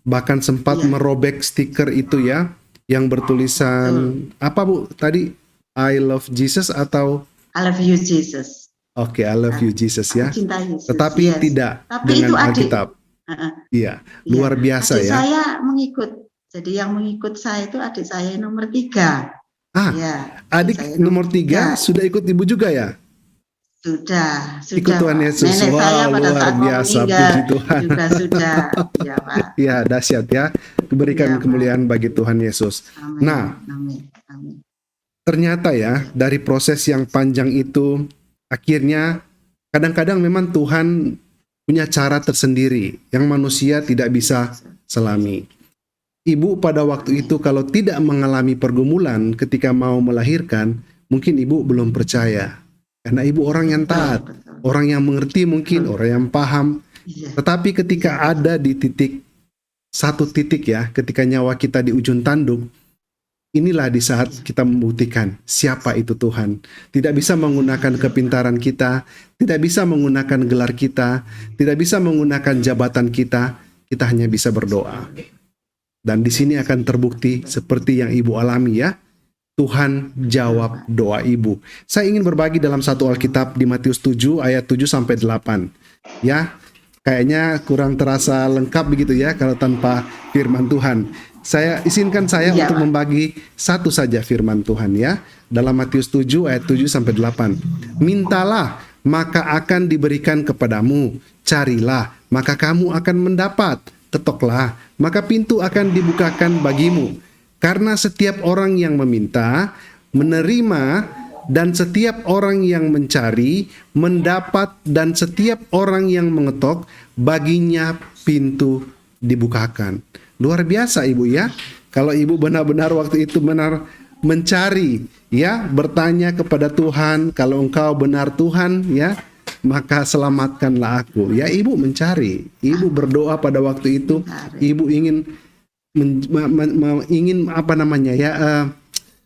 bahkan sempat merobek stiker itu ya, yang bertulisan apa Bu tadi, I love Jesus atau I love you Jesus. Oke, I love you Jesus ya. Cinta Yesus. Tetapi tidak dengan Alkitab. Iya, luar biasa adik ya. Saya mengikut. Jadi yang mengikut saya itu adik saya nomor 3. Adik nomor 3 sudah ikut Ibu juga ya? Sudah. Ikut Tuhan Yesus. Nenek saya pada luar saat biasa, puji Tuhan. Juga sudah. Ya Pak. Ya, dahsyat ya. Berikan kemuliaan bagi Tuhan Yesus. Amin. Nah, Amin. Ternyata ya, dari proses yang panjang itu, akhirnya kadang-kadang memang Tuhan punya cara tersendiri yang manusia tidak bisa selami. Ibu pada waktu itu kalau tidak mengalami pergumulan ketika mau melahirkan, mungkin ibu belum percaya. Karena ibu orang yang taat, orang yang mengerti mungkin, orang yang paham. Tetapi ketika ada di satu titik ya, ketika nyawa kita di ujung tanduk, inilah di saat kita membuktikan siapa itu Tuhan. Tidak bisa menggunakan kepintaran kita, tidak bisa menggunakan gelar kita, tidak bisa menggunakan jabatan kita hanya bisa berdoa. Dan di sini akan terbukti seperti yang ibu alami ya. Tuhan jawab doa ibu. Saya ingin berbagi dalam satu Alkitab di Matius 7 ayat 7 sampai 8. Ya, kayaknya kurang terasa lengkap begitu ya kalau tanpa firman Tuhan. Izinkan saya untuk membagi satu saja firman Tuhan ya. Dalam Matius 7 ayat 7 sampai 8. Mintalah, maka akan diberikan kepadamu. Carilah, maka kamu akan mendapat. Ketoklah, maka pintu akan dibukakan bagimu. Karena setiap orang yang meminta, menerima, dan setiap orang yang mencari, mendapat, dan setiap orang yang mengetok, baginya pintu dibukakan. Luar biasa ibu ya. Kalau ibu benar-benar waktu itu benar mencari ya, bertanya kepada Tuhan, kalau engkau benar Tuhan ya, maka selamatkanlah aku. Ya ibu mencari, ibu berdoa pada waktu itu, ibu ingin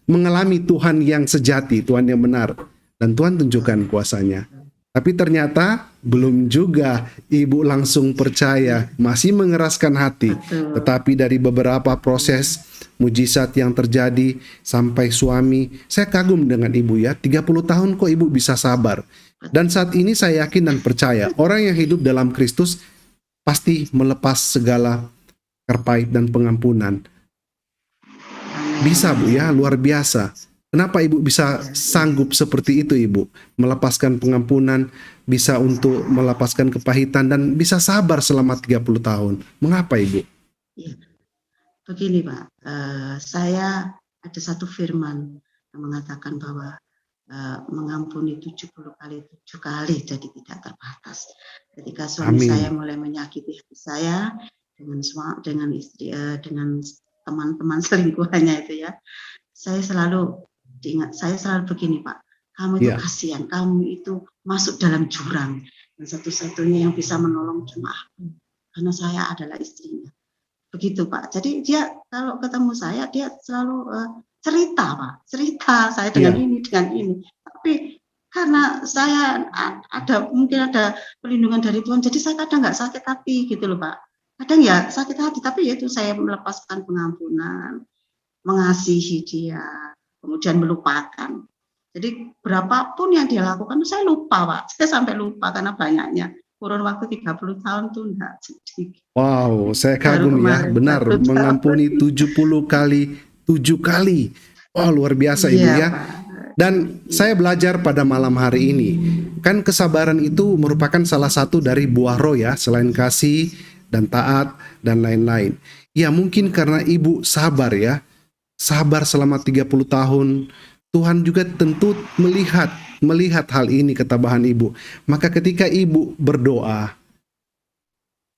mengalami Tuhan yang sejati, Tuhan yang benar, dan Tuhan tunjukkan kuasanya. Tapi ternyata belum juga ibu langsung percaya, masih mengeraskan hati. Tetapi dari beberapa proses mujizat yang terjadi sampai suami, saya kagum dengan ibu ya, 30 tahun kok ibu bisa sabar. Dan saat ini saya yakin dan percaya, orang yang hidup dalam Kristus pasti melepas segala kerpait dan pengampunan. Bisa Bu ya, luar biasa. Kenapa ibu bisa sanggup seperti itu ibu? Melepaskan pengampunan, bisa untuk melepaskan kepahitan, dan bisa sabar selama 30 tahun. Mengapa ibu? Ya, begini Pak, saya ada satu firman yang mengatakan bahwa mengampuni 70 kali 7 kali jadi tidak terbatas. Ketika suami saya mulai menyakiti hati saya dengan istri, dengan teman-teman selingkuhannya itu ya, saya selalu begini Pak, kamu itu kasihan, kamu itu masuk dalam jurang, dan satu-satunya yang bisa menolong cuma aku, karena saya adalah istrinya. Begitu Pak. Jadi dia kalau ketemu saya, dia selalu cerita Pak, cerita saya dengan ini. Tapi karena saya mungkin ada perlindungan dari Tuhan, jadi saya kadang nggak sakit hati gitu loh Pak. Kadang ya sakit hati, tapi ya itu saya melepaskan pengampunan. mengasihi dia, kemudian melupakan. Jadi berapapun yang dia lakukan, saya lupa Pak, saya sampai lupa karena banyaknya. Kurun waktu 30 tahun tuh enggak sedikit. Wow, saya Baru kagum ya, kemarin benar 1 tahun. mengampuni 70 kali 7 kali. Wah, luar biasa Ibu Iya ya. Pak. Dan saya belajar pada malam hari ini, kan kesabaran itu merupakan salah satu dari buah roh ya, selain kasih dan taat dan lain-lain. Ya mungkin karena Ibu sabar ya, sabar selama 30 tahun, Tuhan juga tentu melihat hal ini ketabahan Ibu. Maka ketika Ibu berdoa,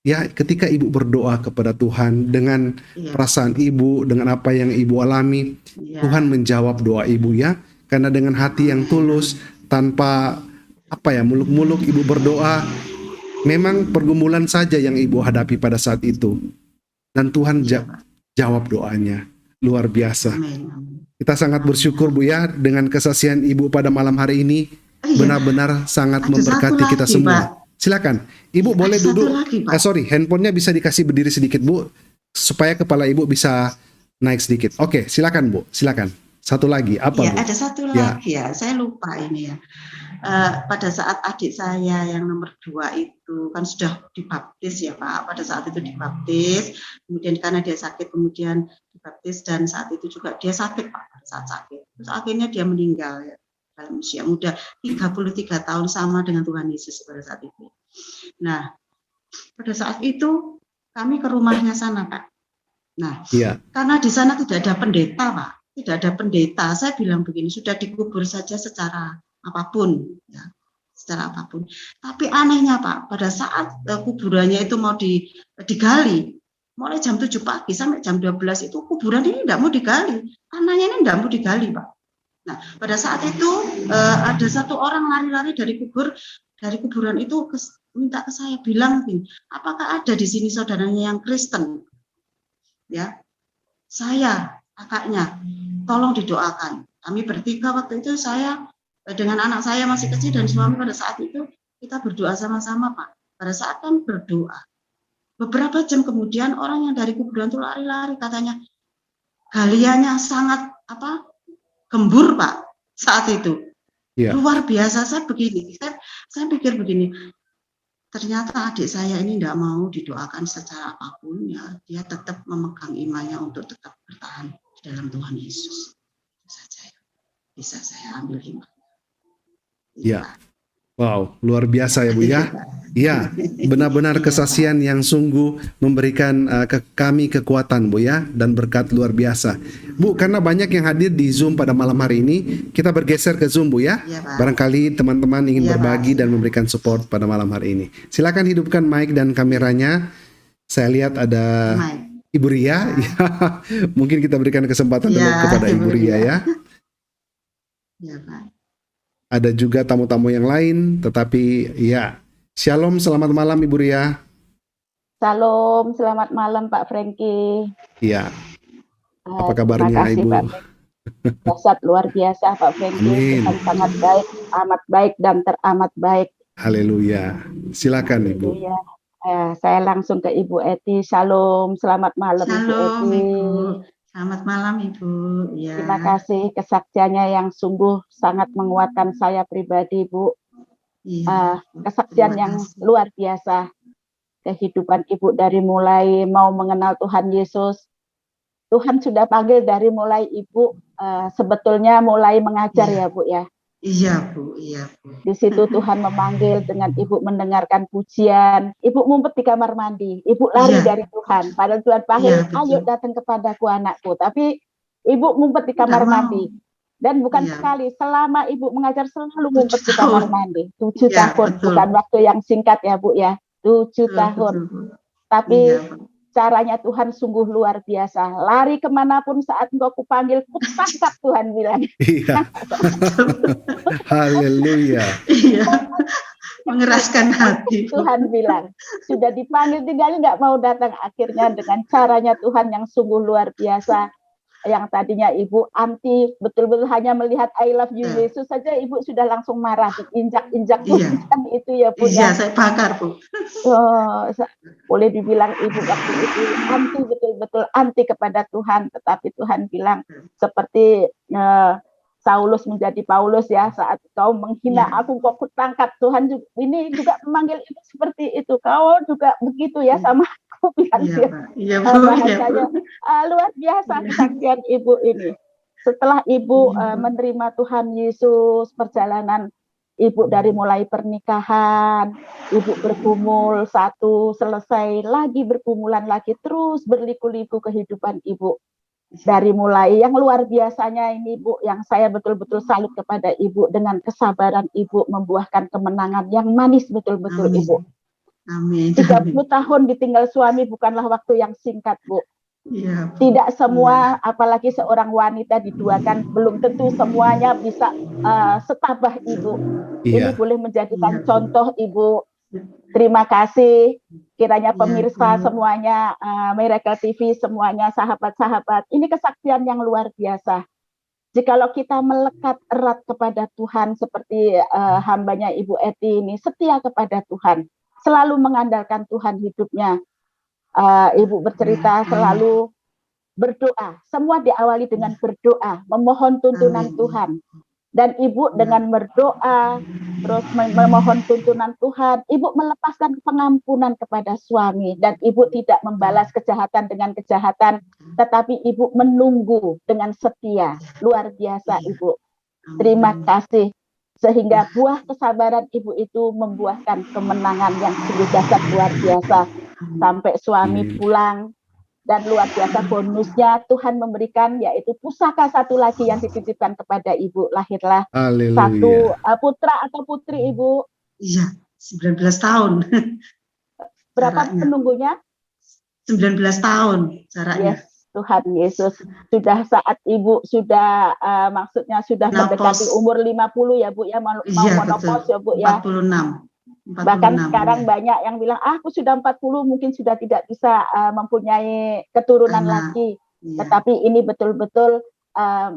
ya ketika Ibu berdoa kepada Tuhan dengan Iya, perasaan Ibu, dengan apa yang Ibu alami, iya. Tuhan menjawab doa Ibu ya. Karena dengan hati yang tulus, tanpa muluk-muluk Ibu berdoa, memang pergumulan saja yang Ibu hadapi pada saat itu. Dan Tuhan Iya, Pak. jawab doanya. Luar biasa. Amin. Amin. Kita sangat bersyukur Bu ya dengan kesaksian Ibu pada malam hari ini. Iya. Benar-benar sangat Ada memberkati satu kita lagi, semua. Pak. Silakan, Ibu Ada boleh satu duduk. lagi, Pak. Handphonenya bisa dikasih berdiri sedikit Bu, supaya kepala Ibu bisa naik sedikit. Oke, silakan Bu, silakan. Satu lagi, apa Iya, Bu? ada satu Ya. lagi ya, saya lupa ini ya. Pada saat adik saya yang nomor 2 itu kan sudah dibaptis ya Pak, pada saat itu dibaptis, kemudian karena dia sakit kemudian dibaptis dan saat itu juga dia sakit Pak, pada saat sakit. Terus akhirnya dia meninggal ya, dalam usia muda 33 tahun sama dengan Tuhan Yesus pada saat itu. Nah, pada saat itu kami ke rumahnya sana Pak. Nah, Iya. karena di sana tidak ada pendeta Pak, tidak ada pendeta. Saya bilang begini, sudah dikubur saja secara apapun, ya, secara apapun. Tapi anehnya Pak, pada saat kuburannya itu mau digali, mulai jam 7 pagi sampai jam 12 itu kuburan ini tidak mau digali, tanahnya ini tidak mau digali Pak. Nah, pada saat itu ada satu orang lari-lari dari kuburan itu minta ke saya, bilang begini, apakah ada di sini saudaranya yang Kristen? Ya, saya kakaknya, tolong didoakan. Kami bertiga waktu itu, saya dengan anak saya masih kecil dan suami pada saat itu kita berdoa sama-sama Pak. Pada saat kan berdoa, beberapa jam kemudian orang yang dari kuburan itu lari-lari, katanya galiannya sangat gembur Pak saat itu. Iya. Luar biasa. Saya pikir begini, ternyata adik saya ini tidak mau didoakan secara apapun ya, dia tetap memegang imannya untuk tetap bertahan di dalam Tuhan Yesus. Itu saja bisa saya ambil hikmah. Iya. Wow, luar biasa ya Bu ya. Iya, benar-benar kesaksian yang sungguh memberikan kami kekuatan Bu ya, dan berkat luar biasa. Bu, karena banyak yang hadir di Zoom pada malam hari ini, kita bergeser ke Zoom Bu ya. Iya, Pak. Barangkali teman-teman ingin Iya, berbagi Pak. dan memberikan support pada malam hari ini. Silakan hidupkan mic dan kameranya. Saya lihat ada Mike. Ibu Ria. Ya, mungkin kita berikan kesempatan dulu Ya, kepada Ibu Ibu Ria Ria. ya. Ya, Pak. Ada juga tamu-tamu yang lain, tetapi ya. Shalom, selamat malam Ibu Ria. Salam, selamat malam Pak Franky. Iya. Apa kabarnya Terima kasih, Ibu? Pak. Dahsyat luar biasa Pak Franky. Amin. Tuhan sangat baik, amat baik dan teramat baik. Haleluya. Silakan Ibu. Iya. Saya langsung ke Ibu Eti. Shalom, selamat malam Ibu Shalom Eti. Ibu. Selamat malam Ibu. Ya. Terima kasih kesaksiannya yang sungguh sangat menguatkan saya pribadi Bu. Iya. Kesaksian Terima yang kasih. luar biasa. Kehidupan Ibu dari mulai mau mengenal Tuhan Yesus. Tuhan sudah panggil dari mulai Ibu sebetulnya mulai mengajar ya Bu ya. Iya Bu, iya Bu. Di situ Tuhan memanggil dengan Ibu mendengarkan pujian. Ibu ngumpet di kamar mandi. Ibu lari Iya. dari Tuhan. Padahal Tuhan panggil, Iya, betul. ayo datang kepadaku anakku. Tapi Ibu ngumpet di kamar Nggak mau. mandi. Dan bukan Iya. sekali, selama Ibu mengajar selalu 7 ngumpet di tahun. kamar mandi. 7 Iya, tahun, betul. bukan waktu yang singkat ya Bu ya. 7 Betul, tahun. betul, Bu. Tapi Iya, Bu. caranya Tuhan sungguh luar biasa. Lari kemanapun saat engkau kupanggil, kutangkap Tuhan bilang. Iya. Haleluya. Iya. Mengeraskan hati. Bu. Tuhan bilang, sudah dipanggil tinggal nggak mau datang. Akhirnya dengan caranya Tuhan yang sungguh luar biasa, yang tadinya Ibu anti, betul-betul hanya melihat I love you Yesus saja Ibu sudah langsung marah, injak-injak Iya. kan itu ya Bu Iya, ya. saya bakar, Bu. Boleh dibilang Ibu waktu itu anti, betul-betul anti kepada Tuhan, tetapi Tuhan bilang seperti Saulus menjadi Paulus ya, saat kau menghina aku, kau kutangkap. Tuhan juga, ini juga memanggil Ibu seperti itu. Kau juga begitu ya sama aku, bilang dia. Iya, Bu. Bahasanya luar biasa kesaksian Ibu ini. Setelah Ibu menerima Tuhan Yesus, perjalanan Ibu dari mulai pernikahan, Ibu bergumul satu, selesai lagi bergumulan lagi, terus berliku-liku kehidupan Ibu. Dari mulai yang luar biasanya ini Bu, yang saya betul-betul salut kepada Ibu, dengan kesabaran Ibu membuahkan kemenangan yang manis betul-betul. Amin. Ibu. Amin. 30 tahun ditinggal suami bukanlah waktu yang singkat Bu. Iya, Bu. Tidak semua, apalagi seorang wanita diduakan, belum tentu semuanya bisa setabah Ibu. Ini boleh menjadikan contoh Ibu. Terima kasih. Kiranya pemirsa semuanya, Miracle TV semuanya, sahabat-sahabat, ini kesaksian yang luar biasa. Jikalau kita melekat erat kepada Tuhan seperti hambanya Ibu Eti ini, setia kepada Tuhan, selalu mengandalkan Tuhan hidupnya. Ibu bercerita selalu berdoa, semua diawali dengan berdoa, memohon tuntunan Tuhan. Dan Ibu dengan berdoa, terus memohon tuntunan Tuhan, Ibu melepaskan pengampunan kepada suami. Dan Ibu tidak membalas kejahatan dengan kejahatan, tetapi Ibu menunggu dengan setia. Luar biasa Ibu. Terima kasih. Sehingga buah kesabaran Ibu itu membuahkan kemenangan yang sungguh dahsyat luar biasa. Sampai suami pulang. Dan luar biasa bonusnya Tuhan memberikan, yaitu pusaka satu lagi yang dititipkan kepada Ibu. Lahirlah satu putra atau putri Ibu. Iya, 19 tahun. Berapa penunggunya? 19 tahun jaraknya. Yes, Tuhan Yesus. Sudah saat Ibu sudah maksudnya sudah mendekati umur 50 ya Bu ya, mau menopause ya Bu ya. 46. Bahkan sekarang banyak yang bilang, aku sudah 40 mungkin sudah tidak bisa mempunyai keturunan lagi. Tetapi ini betul-betul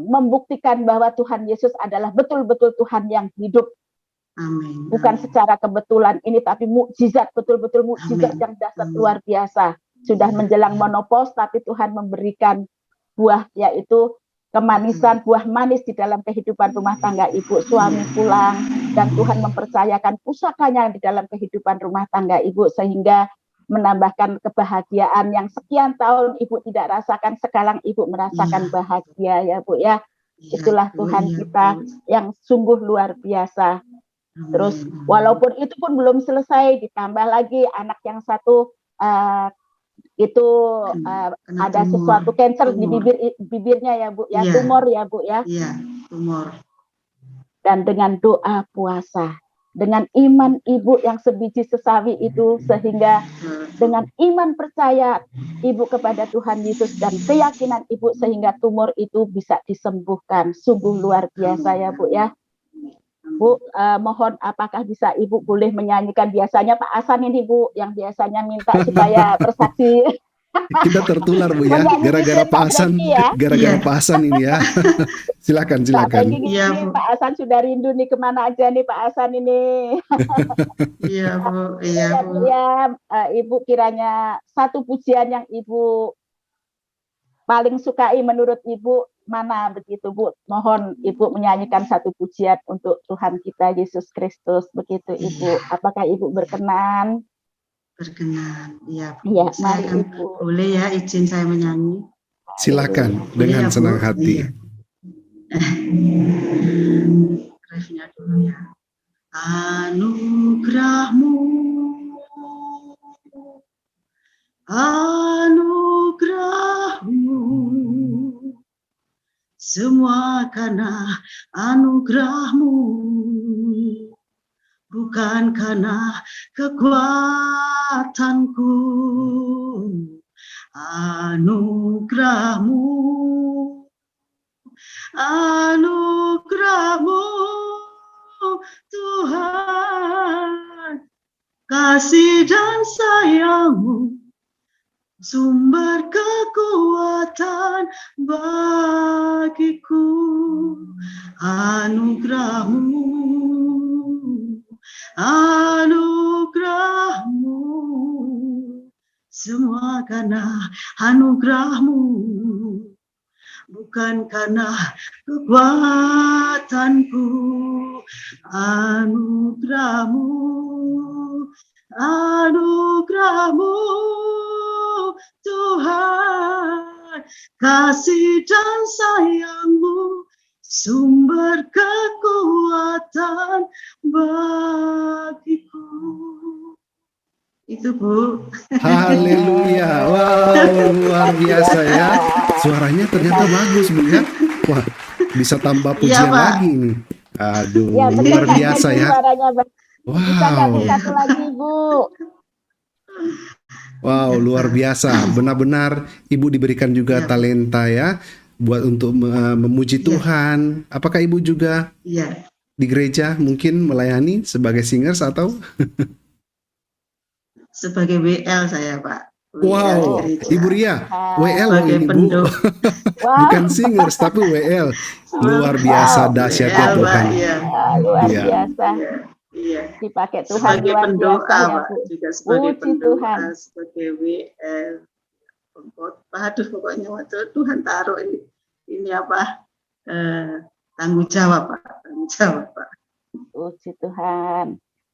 membuktikan bahwa Tuhan Yesus adalah betul-betul Tuhan yang hidup. Amin. Bukan secara kebetulan ini, tapi mukjizat, betul-betul mukjizat yang dahsyat luar biasa. Sudah menjelang menopause, tapi Tuhan memberikan buah, yaitu kemanisan, buah manis di dalam kehidupan rumah tangga Ibu. Suami pulang dan Tuhan mempercayakan pusakanya di dalam kehidupan rumah tangga Ibu, sehingga menambahkan kebahagiaan yang sekian tahun Ibu tidak rasakan, sekarang Ibu merasakan bahagia ya Bu ya. Itulah Tuhan kita yang sungguh luar biasa. Terus walaupun itu pun belum selesai, ditambah lagi anak yang satu itu ada sesuatu cancer di bibirnya ya Bu ya, tumor ya Bu ya. Iya, tumor. Dan dengan doa puasa, dengan iman Ibu yang sebiji sesawi itu, sehingga dengan iman percaya Ibu kepada Tuhan Yesus dan keyakinan Ibu, sehingga tumor itu bisa disembuhkan. Sungguh luar biasa ya Bu ya. Bu, mohon apakah bisa Ibu boleh menyanyikan, biasanya Pak Hasan ini Bu yang biasanya minta supaya bersaksi. Kita tertular Bu ya, gara-gara Pak Hasan, gara-gara Pak Hasan ini ya. Silakan. Iya, Pak Hasan sudah rindu nih, kemana aja nih Pak Hasan ini. Iya Bu, iya Bu. Ya, Ibu kiranya satu pujian yang Ibu paling sukai menurut Ibu mana begitu Bu? Mohon Ibu menyanyikan satu pujian untuk Tuhan kita Yesus Kristus begitu Ibu. Apakah Ibu berkenan? Berkenan, iya Bu. Iya, Saya mari Ibu. Boleh ya izin saya menyanyi? Silakan dengan senang hati. Refnya dulu ya. Anugerahmu, anugerahmu, semua karena anugerahmu, bukan karena kekuatanku. Anugerahmu, anugerahmu Tuhan, kasih dan sayangmu sumber kekuatan bagiku. Anugerah-Mu, anugerah-Mu, semua karena anugerah-Mu, bukan karena kekuatanku. Anugerah-Mu, anugerah-Mu, Tuhan, kasih dan sayang-Mu, sumber kekuatan bagiku. Itu Bu. Haleluya. Wow, luar biasa ya. Suaranya ternyata bagus, Bu ya. Wah, bisa tambah pujian Iya, Pak. lagi nih. Aduh, Ya, betul, luar Kak biasa Franky, ya. suaranya bisa nggak Bu Wow. satu lagi Bu? Wow, luar biasa. Benar-benar Ibu diberikan juga Iya, Bu. talenta ya buat untuk memuji Iya. Tuhan. Apakah Ibu juga Iya. di gereja mungkin melayani sebagai singers atau? Sebagai WL saya, Pak. WL di Wow, gereja. Ibu Ria, WL loh Sebagai ini Bu. penduk. Wow, Bukan singers tapi WL. Luar biasa, Wow. dahsyat ya WL, Pak, Tuhan. iya. luar Iya. biasa. Iya. Iya. Dipakai Tuhan Sebagai luar pendoa, biasa ya Pak. Bu. Juga sebagai Puji pendoa, Tuhan. sebagai WL. Aduh, pokoknya waktu Tuhan taruh ini apa? Tanggung jawab, Pak. Tanggung jawab, Pak. Puji Tuhan.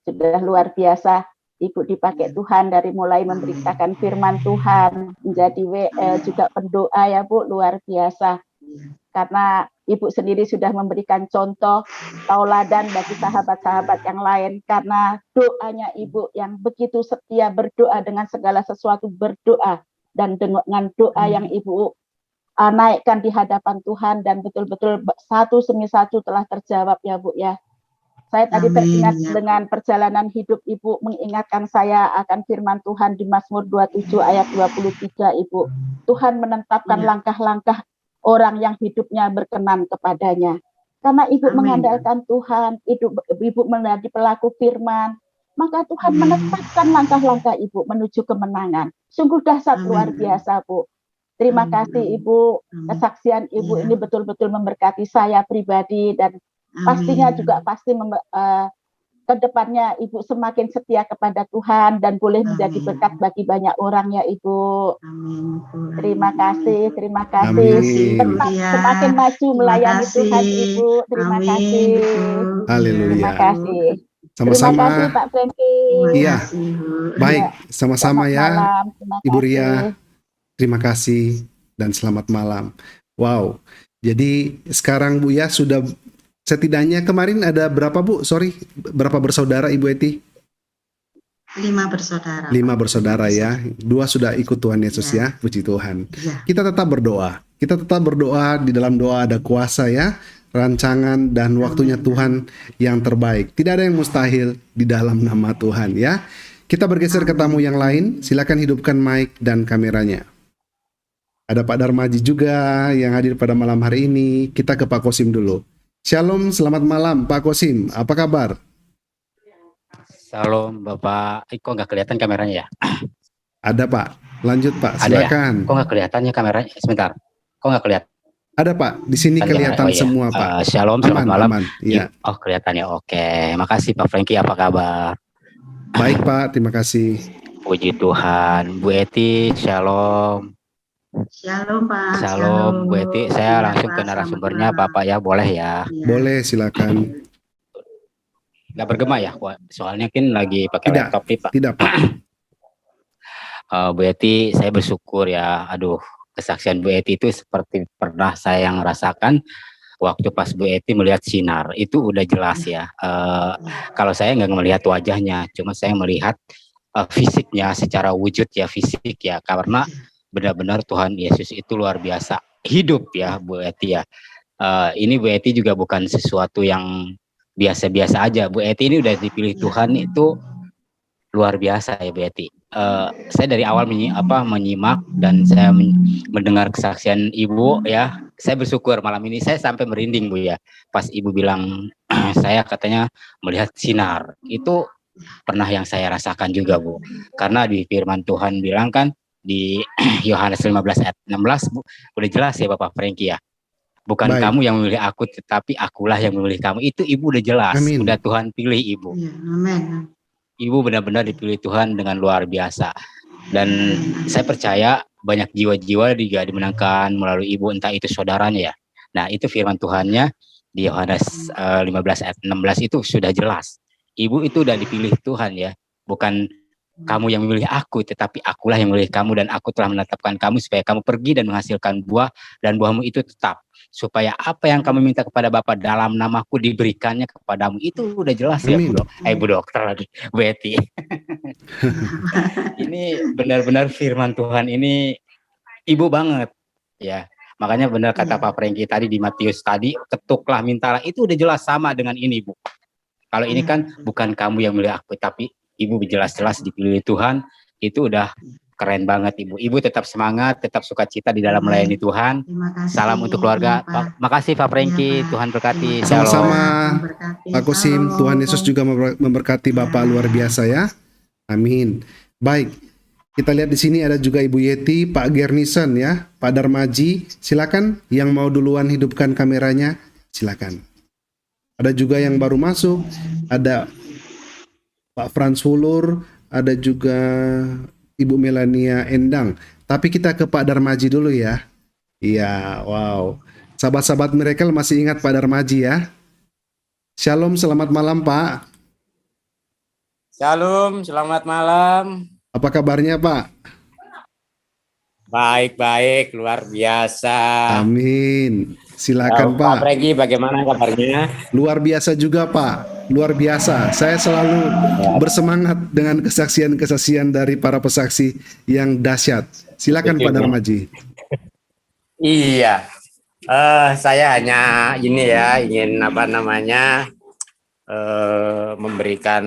Sudah luar biasa. Ibu dipakai Tuhan dari mulai memberitakan firman Tuhan, menjadi WL, juga pendoa ya Bu, luar biasa. Karena Ibu sendiri sudah memberikan contoh, tauladan bagi sahabat-sahabat yang lain. Karena doanya Ibu yang begitu setia berdoa dengan segala sesuatu berdoa. Dan dengan doa yang Ibu naikkan di hadapan Tuhan dan betul-betul satu demi satu telah terjawab ya Bu ya. Saya tadi Amin, teringat ya. dengan perjalanan hidup Ibu mengingatkan saya akan firman Tuhan di Mazmur 27 ayat 23 Ibu. Tuhan menetapkan Ya. langkah-langkah orang yang hidupnya berkenan kepadanya. Karena Ibu Amin. mengandalkan Tuhan, Ibu menjadi pelaku firman, maka Tuhan Amin. menetapkan langkah-langkah Ibu menuju kemenangan. Sungguh dahsyat Amin. luar biasa Bu. Terima Amin. kasih Ibu. Amin. Kesaksian Ibu Ya. ini betul-betul memberkati saya pribadi dan pastinya juga pasti ke depannya Ibu semakin setia kepada Tuhan dan boleh menjadi Amin. berkat bagi banyak orang ya Ibu. Amin. Tuhan. Terima kasih, terima kasih. Amin. Tetap semakin maju melayani kasih. Tuhan Ibu. Terima Amin, kasih. Ibu. Haleluya. Terima kasih. Terima Sama-sama. kasih Pak Franky. Terima Iya. kasih, Bu. Baik, Ya, sama-sama selamat ya. malam. Terima Ibu kasih. Ria. Terima kasih dan selamat malam. Wow. Jadi sekarang Bu ya sudah setidaknya kemarin ada berapa Bu? Sorry, berapa bersaudara Ibu Eti? 5 bersaudara. 5 bersaudara ya. 2 sudah ikut Tuhan Yesus ya. Puji Tuhan. Ya. Kita tetap berdoa. Kita tetap berdoa, di dalam doa ada kuasa ya. Rancangan dan waktunya Tuhan yang terbaik. Tidak ada yang mustahil di dalam nama Tuhan ya. Kita bergeser ke tamu yang lain. Silakan hidupkan mic dan kameranya. Ada Pak Darmaji juga yang hadir pada malam hari ini. Kita ke Pak Kosim dulu. Shalom, selamat malam Pak Kosim. Apa kabar? Shalom Bapak, kok nggak kelihatan kameranya ya? Ada Pak. Lanjut Pak, Ada ya? silakan. Kok nggak kelihatan ya kameranya? Sebentar, kok nggak kelihatan? Ada Pak, di sini kelihatan Oh, iya. semua Pak. Shalom, selamat malam. Aman. Iya. Oh kelihatan ya, oke. Makasih Pak Franky, apa kabar? Baik Pak, terima kasih. Puji Tuhan. Bu Eti, shalom. Shalom, Pak. Shalom Bu Eti, saya Iya, langsung Pak. ke Selamat narasumbernya malam. Bapak ya, boleh ya? Iya. Boleh, silakan. Nggak bergema ya? Soalnya kan lagi pakai Tidak. laptop nih Pak. Tidak Pak. Bu Eti, saya bersyukur ya. Aduh, kesaksian Bu Eti itu seperti pernah saya yang rasakan waktu pas Bu Eti melihat sinar. Itu udah jelas ya. Kalau saya nggak melihat wajahnya, cuma saya melihat fisiknya secara wujud ya, fisik ya. Karena benar-benar Tuhan Yesus itu luar biasa hidup ya Bu Eti ya. Ini Bu Eti juga bukan sesuatu yang biasa-biasa aja. Bu Eti ini udah dipilih Tuhan itu luar biasa ya Bu Eti. Saya dari awal menyimak dan saya mendengar kesaksian Ibu ya. Saya bersyukur malam ini saya sampai merinding Bu ya. Pas Ibu bilang saya katanya melihat sinar. Itu pernah yang saya rasakan juga Bu. Karena di firman Tuhan bilang kan di Yohanes 15 ayat 16 udah jelas ya Bapak Franky ya. Bukan Baik. kamu yang memilih aku, tetapi akulah yang memilih kamu. Itu Ibu udah jelas, Amin. udah Tuhan pilih Ibu. Ya, amin. Ibu benar-benar dipilih Tuhan dengan luar biasa. Dan saya percaya banyak jiwa-jiwa juga dimenangkan melalui Ibu, entah itu saudaranya ya. Nah, itu firman Tuhannya di Yohanes 15 ayat 16 itu sudah jelas. Ibu itu udah dipilih Tuhan ya. Bukan kamu yang memilih aku, tetapi akulah yang memilih kamu, dan aku telah menetapkan kamu supaya kamu pergi dan menghasilkan buah, dan buahmu itu tetap. Supaya apa yang kamu minta kepada Bapa dalam namaku diberikannya kepadamu. Itu udah jelas ya Amin. Bu Dokter lagi, Bu Eti. Ini benar-benar firman Tuhan ini Ibu banget ya. Makanya benar kata Pak Franky tadi di Matius tadi, ketuklah mintalah, itu udah jelas sama dengan ini Bu. Kalau ini kan bukan kamu yang memilih aku, tapi Ibu jelas-jelas dipilih Tuhan. Itu udah keren banget Ibu. Ibu tetap semangat, tetap sukacita di dalam melayani Tuhan. Terima kasih. Salam untuk keluarga. Ya, Pak. Makasih Pak Franky, Iya, Pak. Tuhan berkati. Terima kasih. Shalom. Sama-sama. Memberkati. Pak Kosim, Shalom. Tuhan Yesus juga memberkati Bapak luar biasa ya. Amin. Baik, kita lihat di sini ada juga Ibu Yeti, Pak Gernison ya, Pak Darmaji. Silakan yang mau duluan hidupkan kameranya, silakan. Ada juga yang baru masuk, ada Pak Frans Fulur, ada juga Ibu Melania Endang. Tapi kita ke Pak Darmaji dulu ya. Iya, wow. Sahabat-sahabat Miracle masih ingat Pak Darmaji ya. Shalom, selamat malam Pak. Shalom, selamat malam. Apa kabarnya Pak? Baik-baik, luar biasa. Amin. Silakan Pak Pak. Franky, bagaimana kabarnya? Luar biasa juga Pak. Luar biasa. Saya selalu bersemangat dengan kesaksian-kesaksian dari para pesaksi yang dahsyat. Silakan Pak Darmaji. Iya, saya hanya ini ya, ingin apa namanya memberikan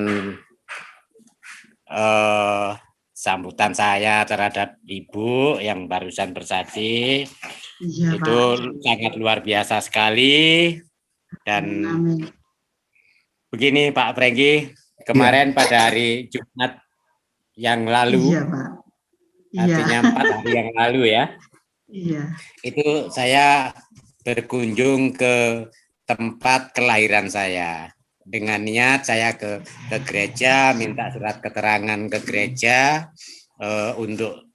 sambutan saya terhadap Ibu yang barusan bersaksi. Iya, Itu Pak. sangat luar biasa sekali. Dan Amin. begini Pak Franky, kemarin pada hari Jumat yang lalu, Iya, Pak. Iya. artinya 4 hari yang lalu ya, Iya. itu saya berkunjung ke tempat kelahiran saya. Dengan niat saya ke gereja, minta surat keterangan ke gereja untuk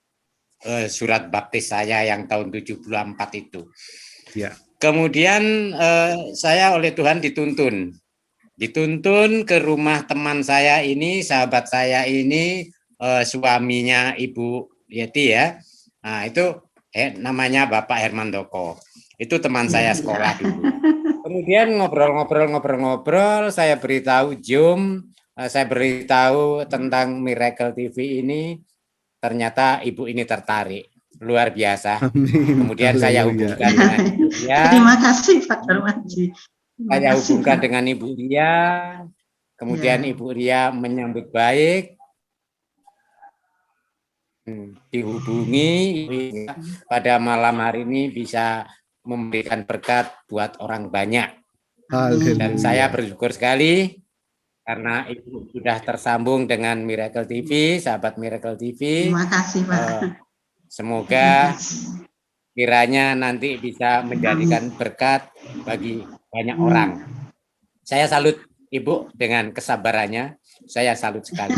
surat baptis saya yang tahun 74 itu. Ya. Kemudian saya oleh Tuhan dituntun ke rumah teman saya ini, sahabat saya ini, suaminya Ibu Yeti ya. Nah, itu namanya Bapak Hermandoko. Itu teman saya sekolah dulu. Kemudian ngobrol-ngobrol, saya beritahu saya beritahu tentang Miracle TV ini. Ternyata Ibu ini tertarik, luar biasa. Amin. Kemudian saya Haleluya. hubungkan dengan Ibu Ria. Terima kasih Pak Darmaji. Terima Saya kasih, hubungkan Pak. dengan Ibu Ria. Kemudian Ya. Ibu Ria menyambut baik. Dihubungi pada malam hari ini bisa memberikan berkat buat orang banyak. Haleluya. Dan saya bersyukur sekali karena Ibu sudah tersambung dengan Miracle TV, sahabat Miracle TV. Terima kasih Pak. Semoga Terima kasih. kiranya nanti bisa menjadikan berkat bagi banyak orang. Saya salut Ibu dengan kesabarannya. Saya salut sekali.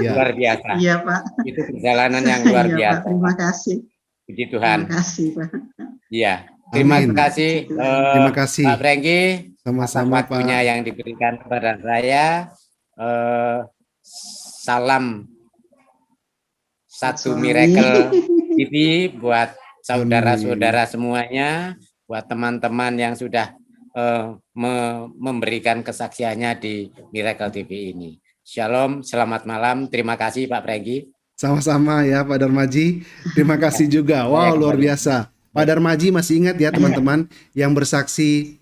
Ya. Luar biasa. Iya Pak. Itu perjalanan yang luar Iya, Pak. biasa. Terima kasih. Puji Tuhan. Terima kasih Pak. Iya. Terima Amin. kasih Terima kasih. Pak Franky atas Sama-sama waktunya Pak. yang diberikan kepada saya. Salam satu Suami. Miracle TV buat saudara-saudara semuanya, buat teman-teman yang sudah memberikan kesaksiannya di Miracle TV ini. Shalom, selamat malam. Terima kasih Pak Franky. Sama-sama ya Pak Darmaji. Terima kasih juga. Wow, luar biasa. Pak Darmaji masih ingat ya teman-teman yang bersaksi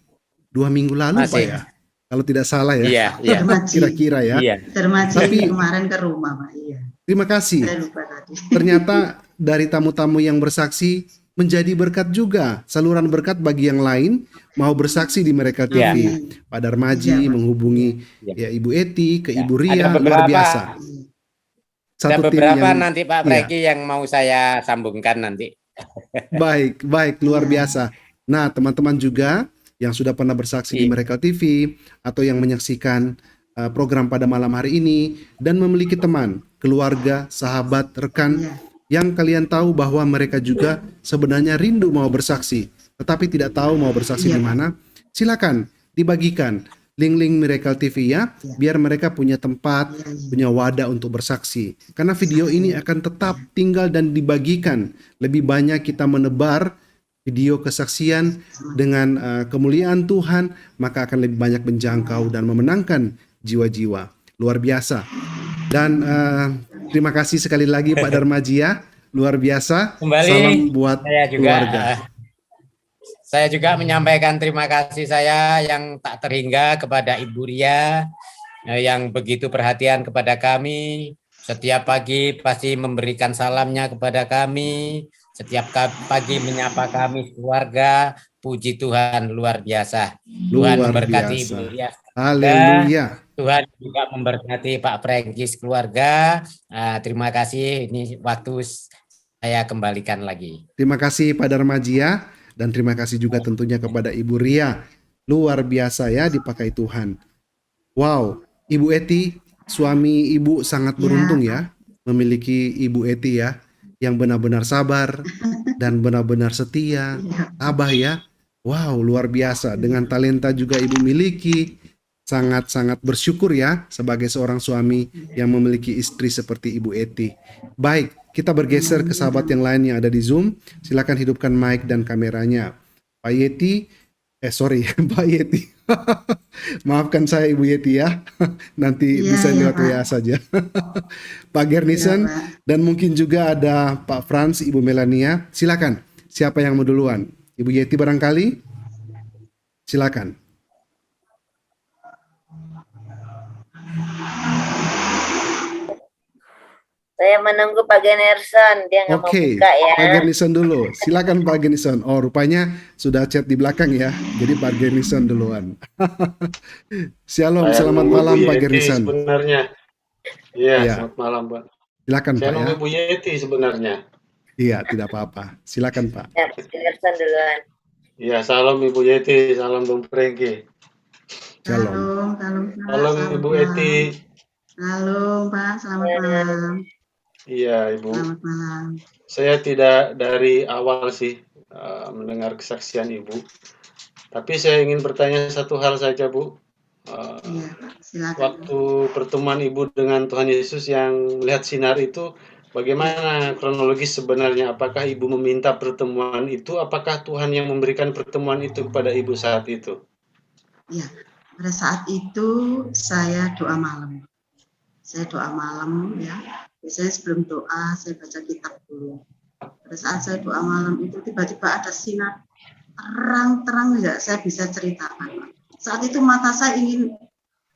2 minggu lalu Pak Masih. ya? Kalau tidak salah ya. Iya, iya. Darmaji. Kira-kira ya. Iya. Darmaji Tapi- kemarin ke rumah Pak. Iya. Terima kasih. Saya lupa tadi. Ternyata dari tamu-tamu yang bersaksi menjadi berkat juga, saluran berkat bagi yang lain mau bersaksi di Miracle TV. Iya. Pak Darmaji Iya, Pak. menghubungi Iya. ya Ibu Eti ke Ya, Ibu Ria, ada luar beberapa. biasa. Ada satu tim beberapa yang nanti Pak iya. Preki yang mau saya sambungkan nanti. Baik, baik, luar Ya. biasa. Nah, teman-teman juga yang sudah pernah bersaksi di Iya. Miracle TV atau yang menyaksikan program pada malam hari ini dan memiliki teman, keluarga, sahabat, rekan Iya. yang kalian tahu bahwa mereka juga sebenarnya rindu mau bersaksi, tetapi tidak tahu mau bersaksi Iya, di Pak. mana, silakan dibagikan link-link Miracle TV ya, Iya. biar mereka punya tempat, Iya, iya. punya wadah untuk bersaksi. Karena video ini akan tetap tinggal dan dibagikan. Lebih banyak kita menebar video kesaksian dengan kemuliaan Tuhan, maka akan lebih banyak menjangkau dan memenangkan jiwa-jiwa. Luar biasa. Dan terima kasih sekali lagi Pak Darmajia, luar biasa. Kembali Salam buat saya juga keluarga. saya juga menyampaikan terima kasih saya yang tak terhingga kepada Ibu Ria yang begitu perhatian kepada kami. Setiap pagi pasti memberikan salamnya kepada kami. Setiap pagi menyapa kami keluarga. Puji Tuhan, luar biasa. Tuhan Luar memberkati biasa. Ibu Ria. Haleluya. Tuhan juga memberkati Pak Prengkis keluarga. Terima kasih. Ini waktu saya kembalikan lagi. Terima kasih Pak Darmajia dan terima kasih juga tentunya kepada Ibu Ria. Luar biasa ya dipakai Tuhan. Wow, Ibu Eti, suami Ibu sangat beruntung ya memiliki Ibu Eti ya yang benar-benar sabar dan benar-benar setia, tabah ya. Wow, luar biasa. Dengan talenta juga Ibu miliki. Sangat-sangat bersyukur ya sebagai seorang suami yang memiliki istri seperti Ibu Eti. Baik, kita bergeser ke sahabat yang lain yang ada di Zoom. Silakan hidupkan mic dan kameranya. Pak Yeti, Pak Yeti. Maafkan saya Ibu Yeti ya. Nanti Iya, bisa iya, lewat WA saja. Pak Gernison Iya, Pak. dan mungkin juga ada Pak Frans, Ibu Melania. Silakan. Siapa yang mau duluan? Ibu Yeti barangkali? Silakan. Saya menunggu Pak Generson, dia nggak mau Oke, buka ya. Pak Gernison dulu. Silakan Pak Gernison. Oh, rupanya sudah chat di belakang ya. Jadi Pak Gernison duluan. Shalom, Saya selamat nunggu malam Bu Pak Yeti Gernison. sebenarnya. Iya, Iya. selamat malam, Pak. Silakan Saya Pak ya. nunggu Bu Yeti sebenarnya. Iya, tidak apa-apa. Silakan Pak. Ya, Pak Generson duluan. Iya, salam Ibu Yeti, salam Bung Prengki. Shalom. Shalom, Pak. Salam Ibu malam. Yeti. Shalom, Pak. Selamat malam. Iya, Ibu. Selamat malam. Saya tidak dari awal sih mendengar kesaksian Ibu. Tapi saya ingin bertanya satu hal saja, Bu. Iya, Pak. Silakan. Waktu pertemuan Ibu dengan Tuhan Yesus yang melihat sinar itu, bagaimana kronologis sebenarnya? Apakah Ibu meminta pertemuan itu? Apakah Tuhan yang memberikan pertemuan itu kepada Ibu saat itu? Iya, pada saat itu saya doa malam. Saya doa malam ya. Biasanya sebelum doa saya baca kitab dulu. Pada saat saya doa malam itu tiba-tiba ada sinar terang-terang, ya saya bisa ceritakan. Saat itu mata saya ingin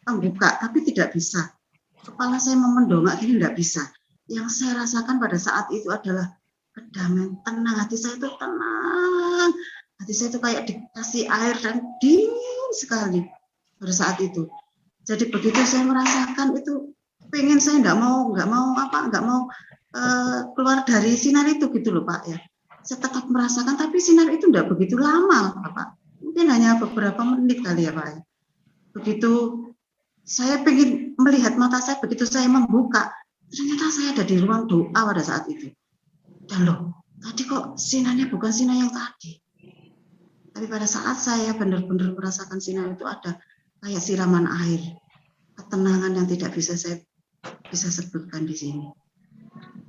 membuka tapi tidak bisa. Kepala saya mau mendongak gini tidak bisa. Yang saya rasakan pada saat itu adalah kedamaian, tenang. Hati saya itu tenang. Hati saya itu kayak dikasih air dan dingin sekali pada saat itu. Jadi begitu saya merasakan itu, pengen saya nggak mau keluar dari sinar itu gitu loh Pak ya. Saya tetap merasakan, tapi sinar itu nggak begitu lama Pak. Mungkin hanya beberapa menit kali ya Pak ya. Begitu saya pengen melihat mata saya, begitu saya membuka, ternyata saya ada di ruang doa pada saat itu. Dan loh, tadi kok sinarnya bukan sinar yang tadi. Tapi pada saat saya benar-benar merasakan sinar itu ada kayak siraman air. Ketenangan yang tidak bisa saya sebutkan di sini.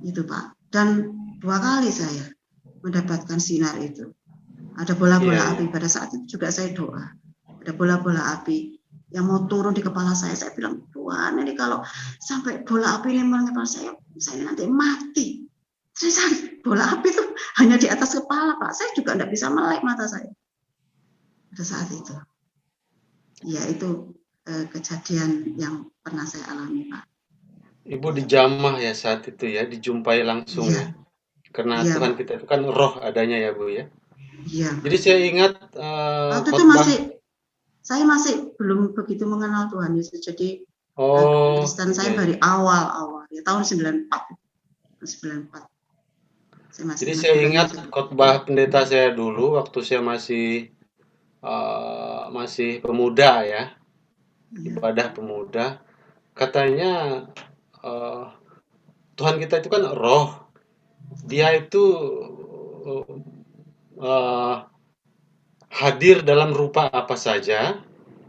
Itu Pak. Dan 2 kali saya mendapatkan sinar itu. Ada bola-bola api. Pada saat itu juga saya doa. Ada bola-bola api yang mau turun di kepala saya. Saya bilang, Tuhan ini kalau sampai bola api ini mengenai saya nanti mati. Saya bola api itu hanya di atas kepala Pak. Saya juga tidak bisa melek mata saya. Pada saat itu. Ya itu kejadian yang pernah saya alami Pak. Ibu dijamah ya saat itu ya, dijumpai langsung ya. Karena Tuhan kita itu kan roh adanya ya Bu ya. Iya. Jadi saya ingat waktu itu saya masih belum begitu mengenal Tuhan Yesus. Jadi Kristen saya dari awal ya, tahun 94. 94. Saya masih Jadi ingat saya bulannya ingat juga. khotbah pendeta saya dulu waktu saya masih pemuda ya, Iya. ibadah pemuda. Katanya Tuhan kita itu kan roh. Dia itu eh, hadir dalam rupa apa saja.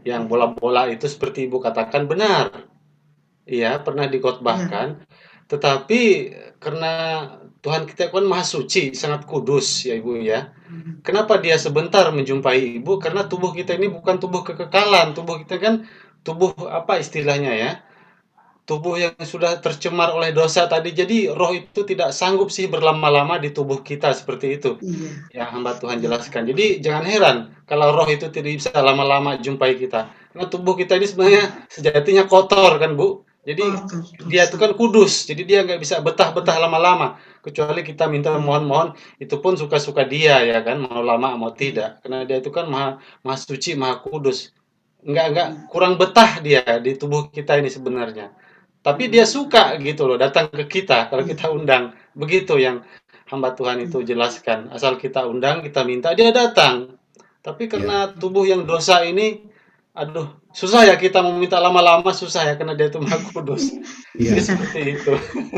Yang bola-bola itu seperti Ibu katakan benar. Iya, pernah Iya. dikhotbahkan. Tetapi karena Tuhan kita kan maha suci, sangat kudus ya Ibu ya. Kenapa dia sebentar menjumpai Ibu? Karena tubuh kita ini bukan tubuh kekekalan. Tubuh kita kan tubuh apa istilahnya ya? Tubuh yang sudah tercemar oleh dosa tadi. Jadi roh itu tidak sanggup sih berlama-lama di tubuh kita seperti itu. Iya. Yang hamba Tuhan Iya. jelaskan. Jadi jangan heran kalau roh itu tidak bisa lama-lama jumpai kita. Karena tubuh kita ini sebenarnya sejatinya kotor kan Bu. Jadi Kotor, dia itu dosa. kan kudus. Jadi dia nggak bisa betah-betah lama-lama. Kecuali kita minta mohon-mohon, itu pun suka-suka dia ya kan. Mau lama mau tidak. Karena dia itu kan maha suci, maha kudus. Nggak kurang betah dia di tubuh kita ini sebenarnya. Tapi dia suka gitu loh datang ke kita kalau kita undang. Begitu yang hamba Tuhan itu jelaskan. Asal kita undang, kita minta, dia datang. Tapi karena tubuh yang dosa ini, aduh, susah ya kita meminta lama-lama, susah ya karena dia itu maha kudus. Jadi Iya. seperti itu.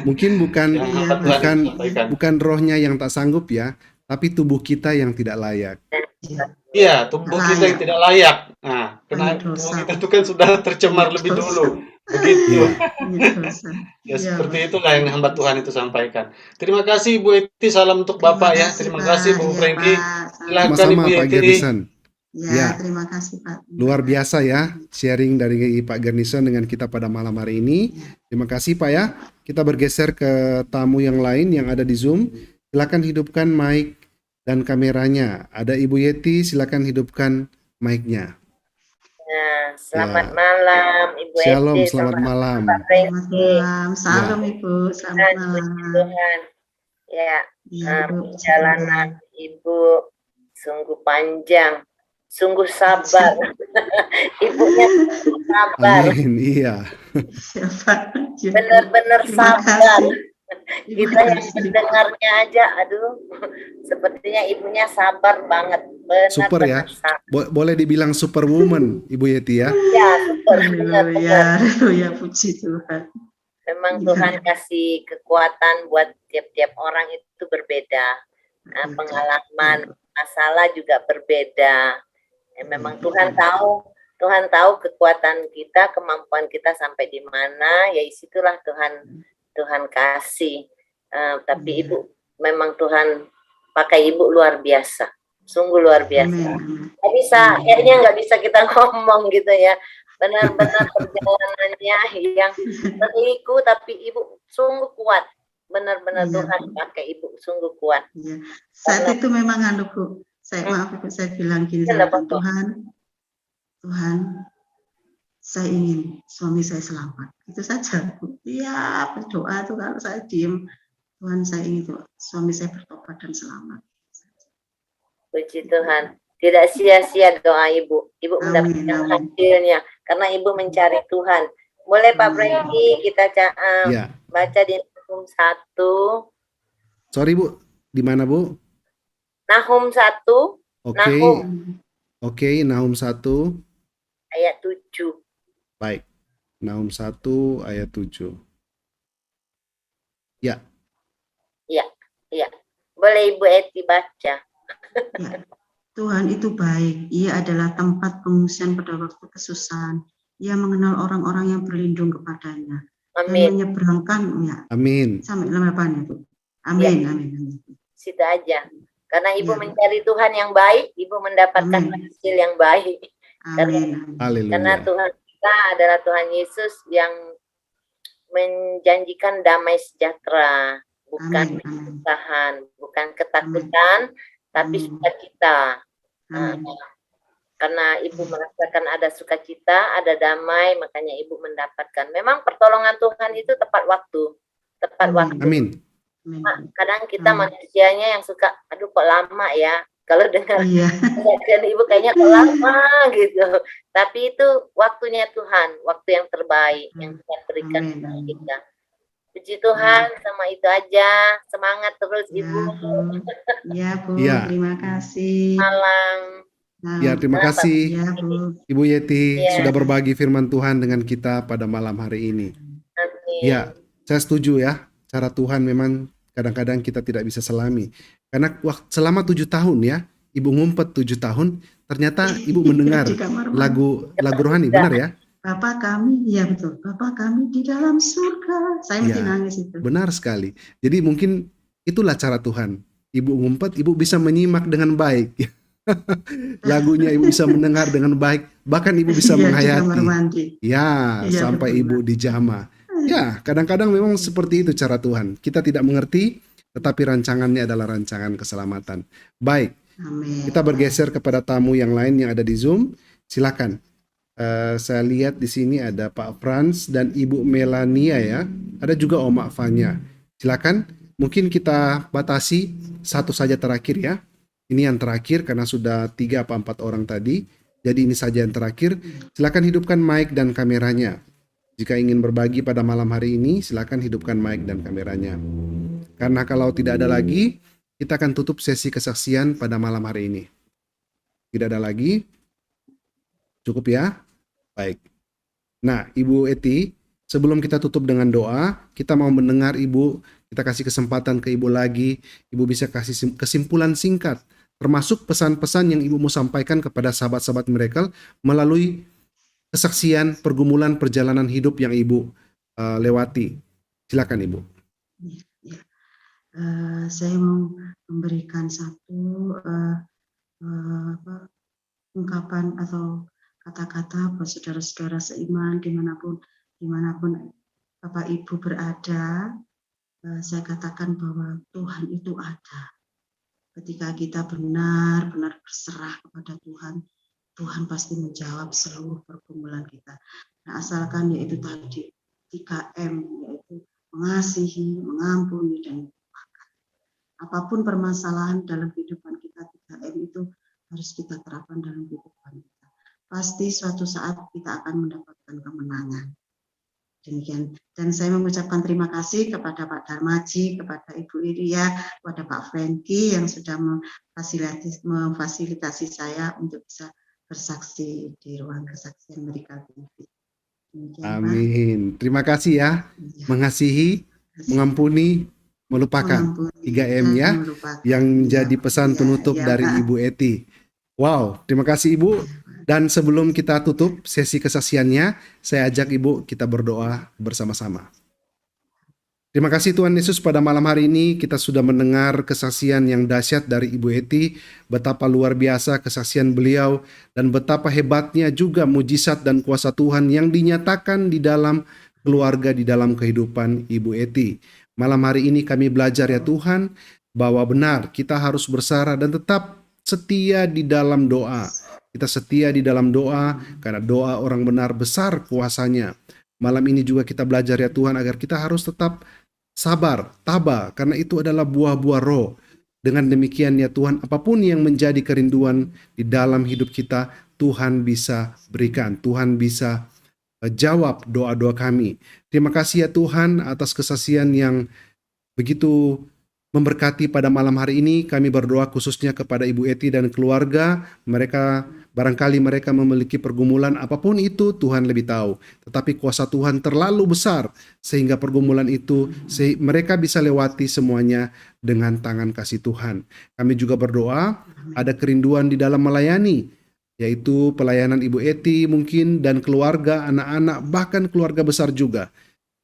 Mungkin bukan Yang hamba Tuhan sampaikan. bukan rohnya yang tak sanggup ya, tapi tubuh kita yang tidak layak. Iya, tubuh kita yang tidak layak. Nah, karena Banyak tubuh dosa. kita itu kan sudah tercemar lebih Dosa. dulu. Begitu. Iya. Iya, dosa. Ya Iya, seperti Pak. itulah yang hamba Tuhan itu sampaikan. Terima kasih Bu Eti, salam untuk Bapak ya. Terima kasih Bu Pak. Iya, Franky. Pak. Silakan Sama-sama Ibu Pak Eti. Garnison. Ya, Ya. terima kasih Pak. Luar biasa ya sharing dari Pak Garnison dengan kita pada malam hari ini. Terima kasih Pak ya. Kita bergeser ke tamu yang lain yang ada di Zoom. Silakan hidupkan mic dan kameranya. Ada Ibu Yeti, silakan hidupkan mic-nya. Nah, selamat malam Ibu Shalom, Esti, selamat malam. Pak Selamat Franky. malam. Salam Ibu. Selamat malam. Tuhan. Ya, Iya, Ibu. perjalanan Ibu sungguh panjang, sungguh sabar. Ibunya sungguh sabar, Amin, iya. Siapa? benar-benar Terima sabar. kasih. Terima Kita yang kasih. mendengarnya aja, aduh, sepertinya ibunya sabar banget. Benar-benar Super ya. sabar. Boleh dibilang superwoman Ibu Yeti ya. Ya, super, benar-benar. Haleluya, haleluya, puji Tuhan. Memang Iya. Tuhan kasih kekuatan buat tiap-tiap orang itu berbeda. Nah, pengalaman, masalah juga berbeda. Ya, memang Tuhan tahu kekuatan kita, kemampuan kita sampai di mana. Ya disitulah Tuhan kasih. Tapi Ibu, memang Tuhan pakai Ibu luar biasa, sungguh luar biasa. Amin. Nggak bisa, kayaknya nggak bisa kita ngomong gitu ya. Benar-benar perjalanannya yang berliku, tapi Ibu sungguh kuat. Benar-benar Iya. Tuhan pakai Ibu sungguh kuat. Iya. Saat itu memang Bu, maaf Bu, saya bilang gini Iya, sama betul. Tuhan, saya ingin suami saya selamat. Itu saja Bu. Iya, berdoa tuh kalau saya diem, Tuhan saya ingin tuh, suami saya bertobat dan selamat. Puji Tuhan. Tidak sia-sia doa Ibu. Ibu Amin, mendapatkan amin. hasilnya karena Ibu mencari Tuhan. Boleh Pak Amin. Franky kita Iya. baca di Nahum 1. Sorry Bu, di mana Bu? Nahum 1 Oke. Nahum. Oke, Nahum 1. ayat 7. Baik. Nahum 1 ayat 7. Ya. Iya. Boleh Ibu Eti baca. Ya. Tuhan itu baik. Ia adalah tempat pengungsian pada waktu kesusahan. Ia mengenal orang-orang yang berlindung kepadanya dan Amin. menyeberangkan ya Amin. sampai lembapnya itu. Amin, amin, amin. Situ aja. Karena Ibu Ya. mencari Tuhan yang baik, Ibu mendapatkan Amin. hasil yang baik. Amin, amin. Karena Haleluya. Tuhan kita adalah Tuhan Yesus yang menjanjikan damai sejahtera, bukan Amin, amin. kesusahan, bukan ketakutan, tapi Amin. sukacita. Amin. Karena Ibu merasakan ada sukacita, ada damai, makanya Ibu mendapatkan. Memang pertolongan Tuhan itu tepat waktu, tepat Amin. waktu. Amin. Amin. Kadang kita Amin. manusianya yang suka, aduh kok lama ya. Kalau dengar Iya. dan Ibu kayaknya kok lama gitu. Tapi itu waktunya Tuhan, waktu yang terbaik yang Tuhan berikan Amin. kepada kita. Puji Tuhan, sama itu aja. Semangat terus Ya, Ibu. Bu. Ya, Bu. Ya. Terima kasih. Malam. Ya, terima Selamat. kasih Ya, Bu. Ibu Yeti Iya. sudah berbagi firman Tuhan dengan kita pada malam hari ini. Amin. Ya, saya setuju ya. Cara Tuhan memang kadang-kadang kita tidak bisa selami. Karena selama 7 tahun ya, Ibu ngumpet 7 tahun, ternyata Ibu mendengar Di kamar mandi. lagu rohani, benar ya? Bapa kami, ya betul. Bapa kami di dalam surga. Saya mesti Ya. nangis itu. Benar sekali. Jadi mungkin itulah cara Tuhan. Ibu ngumpet, Ibu bisa menyimak dengan baik. Lagunya Ibu bisa mendengar dengan baik, bahkan Ibu bisa Iya, di kamar menghayati. mandi. Ya, Iya, sampai betul, Ibu Pak. dijamah. Ya, kadang-kadang memang seperti itu cara Tuhan. Kita tidak mengerti, tetapi rancangannya adalah rancangan keselamatan. Baik, Amin. kita bergeser kepada tamu yang lain yang ada di Zoom. Silakan. Saya lihat di sini ada Pak Franz dan Ibu Melania ya. Ada juga Oma Fanya. Silakan. Mungkin kita batasi satu saja terakhir ya. Ini yang terakhir karena sudah 3 atau 4 orang tadi. Jadi ini saja yang terakhir. Silakan hidupkan mic dan kameranya. Jika ingin berbagi pada malam hari ini, silakan hidupkan mic dan kameranya. Karena kalau tidak ada lagi, kita akan tutup sesi kesaksian pada malam hari ini. Tidak ada lagi? Cukup ya? Baik. Nah, Ibu Eti, sebelum kita tutup dengan doa, kita mau mendengar Ibu, kita kasih kesempatan ke Ibu lagi. Ibu bisa kasih kesimpulan singkat, termasuk pesan-pesan yang Ibu mau sampaikan kepada sahabat-sahabat Miracle melalui kesaksian, pergumulan, perjalanan hidup yang Ibu lewati. Silakan Ibu. Saya mau memberikan satu ungkapan atau kata-kata buat saudara-saudara seiman dimanapun Bapak Ibu berada. Saya katakan bahwa Tuhan itu ada. Ketika kita benar-benar berserah kepada Tuhan, Tuhan pasti menjawab seluruh pergumulan kita. Nah, asalkan yaitu tadi 3M, yaitu mengasihi, mengampuni, dan melupakan. Apapun permasalahan dalam kehidupan kita, 3M itu harus kita terapkan dalam kehidupan kita. Pasti suatu saat kita akan mendapatkan kemenangan. Demikian. Dan saya mengucapkan terima kasih kepada Pak Darmaji, kepada Ibu Iria, kepada Pak Franky yang sudah memfasilitasi saya untuk bisa bersaksi di ruang kesaksian Miracle TV. Demikian, Amin. Terima kasih ya. Mengasihi, mengampuni, melupakan. 3M ya, yang menjadi pesan penutup dari Ibu Eti. Wow, terima kasih Ibu. Dan sebelum kita tutup sesi kesaksiannya, saya ajak Ibu kita berdoa bersama-sama. Terima kasih Tuhan Yesus, pada malam hari ini kita sudah mendengar kesaksian yang dahsyat dari Ibu Eti, betapa luar biasa kesaksian beliau dan betapa hebatnya juga mujizat dan kuasa Tuhan yang dinyatakan di dalam keluarga, di dalam kehidupan Ibu Eti. Malam hari ini kami belajar ya Tuhan, bahwa benar kita harus bersarah dan tetap setia di dalam doa. Kita setia di dalam doa, karena doa orang benar besar kuasanya. Malam ini juga kita belajar ya Tuhan, agar kita harus tetap sabar, tabah, karena itu adalah buah-buah roh. Dengan demikian ya Tuhan, apapun yang menjadi kerinduan di dalam hidup kita, Tuhan bisa berikan, Tuhan bisa jawab doa-doa kami. Terima kasih ya Tuhan atas kesaksian yang begitu memberkati pada malam hari ini. Kami berdoa khususnya kepada Ibu Eti dan keluarga. Barangkali mereka memiliki pergumulan apapun itu, Tuhan lebih tahu. Tetapi kuasa Tuhan terlalu besar sehingga pergumulan itu mereka bisa lewati semuanya dengan tangan kasih Tuhan. Kami juga berdoa ada kerinduan di dalam melayani, yaitu pelayanan Ibu Eti mungkin dan keluarga, anak-anak, bahkan keluarga besar juga.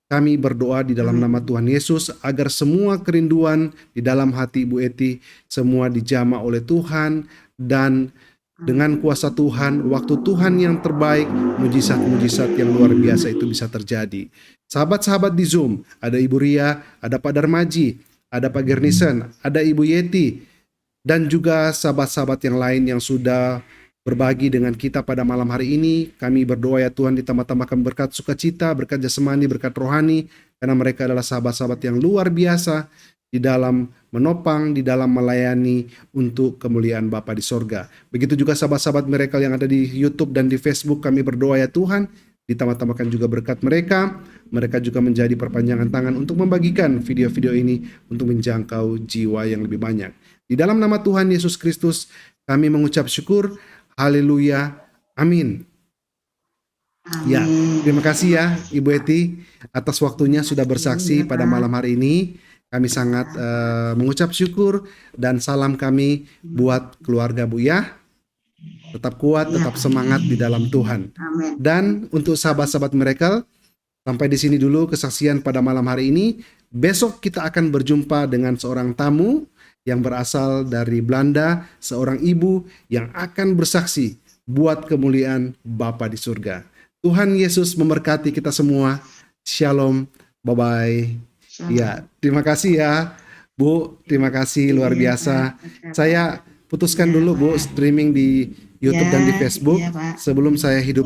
Kami berdoa di dalam nama Tuhan Yesus agar semua kerinduan di dalam hati Ibu Eti semua dijamah oleh Tuhan, dan dengan kuasa Tuhan, waktu Tuhan yang terbaik, mujizat-mujizat yang luar biasa itu bisa terjadi. Sahabat-sahabat di Zoom, ada Ibu Ria, ada Pak Darmaji, ada Pak Gernison, ada Ibu Yeti, dan juga sahabat-sahabat yang lain yang sudah berbagi dengan kita pada malam hari ini. Kami berdoa ya Tuhan, ditambah-tambahkan berkat sukacita, berkat jasmani, berkat rohani, karena mereka adalah sahabat-sahabat yang luar biasa di dalam menopang, di dalam melayani untuk kemuliaan Bapa di sorga. Begitu juga sahabat-sahabat Miracle yang ada di YouTube dan di Facebook, kami berdoa ya Tuhan, ditambah-tambahkan juga berkat mereka. Mereka juga menjadi perpanjangan tangan untuk membagikan video-video ini untuk menjangkau jiwa yang lebih banyak. Di dalam nama Tuhan Yesus Kristus, kami mengucap syukur. Haleluya. Amin. Ya, terima kasih ya Ibu Eti atas waktunya sudah bersaksi pada malam hari ini. Kami sangat mengucap syukur dan salam kami buat keluarga Bu ya. Tetap kuat, tetap semangat di dalam Tuhan. Amin. Dan untuk sahabat-sahabat Miracle, sampai di sini dulu kesaksian pada malam hari ini. Besok kita akan berjumpa dengan seorang tamu yang berasal dari Belanda, seorang ibu yang akan bersaksi buat kemuliaan Bapa di surga. Tuhan Yesus memberkati kita semua. Shalom. Bye-bye. Ya, terima kasih ya Bu, terima kasih luar biasa. Saya putuskan dulu Bu streaming di YouTube dan di Facebook Iya, Pak. sebelum saya hidup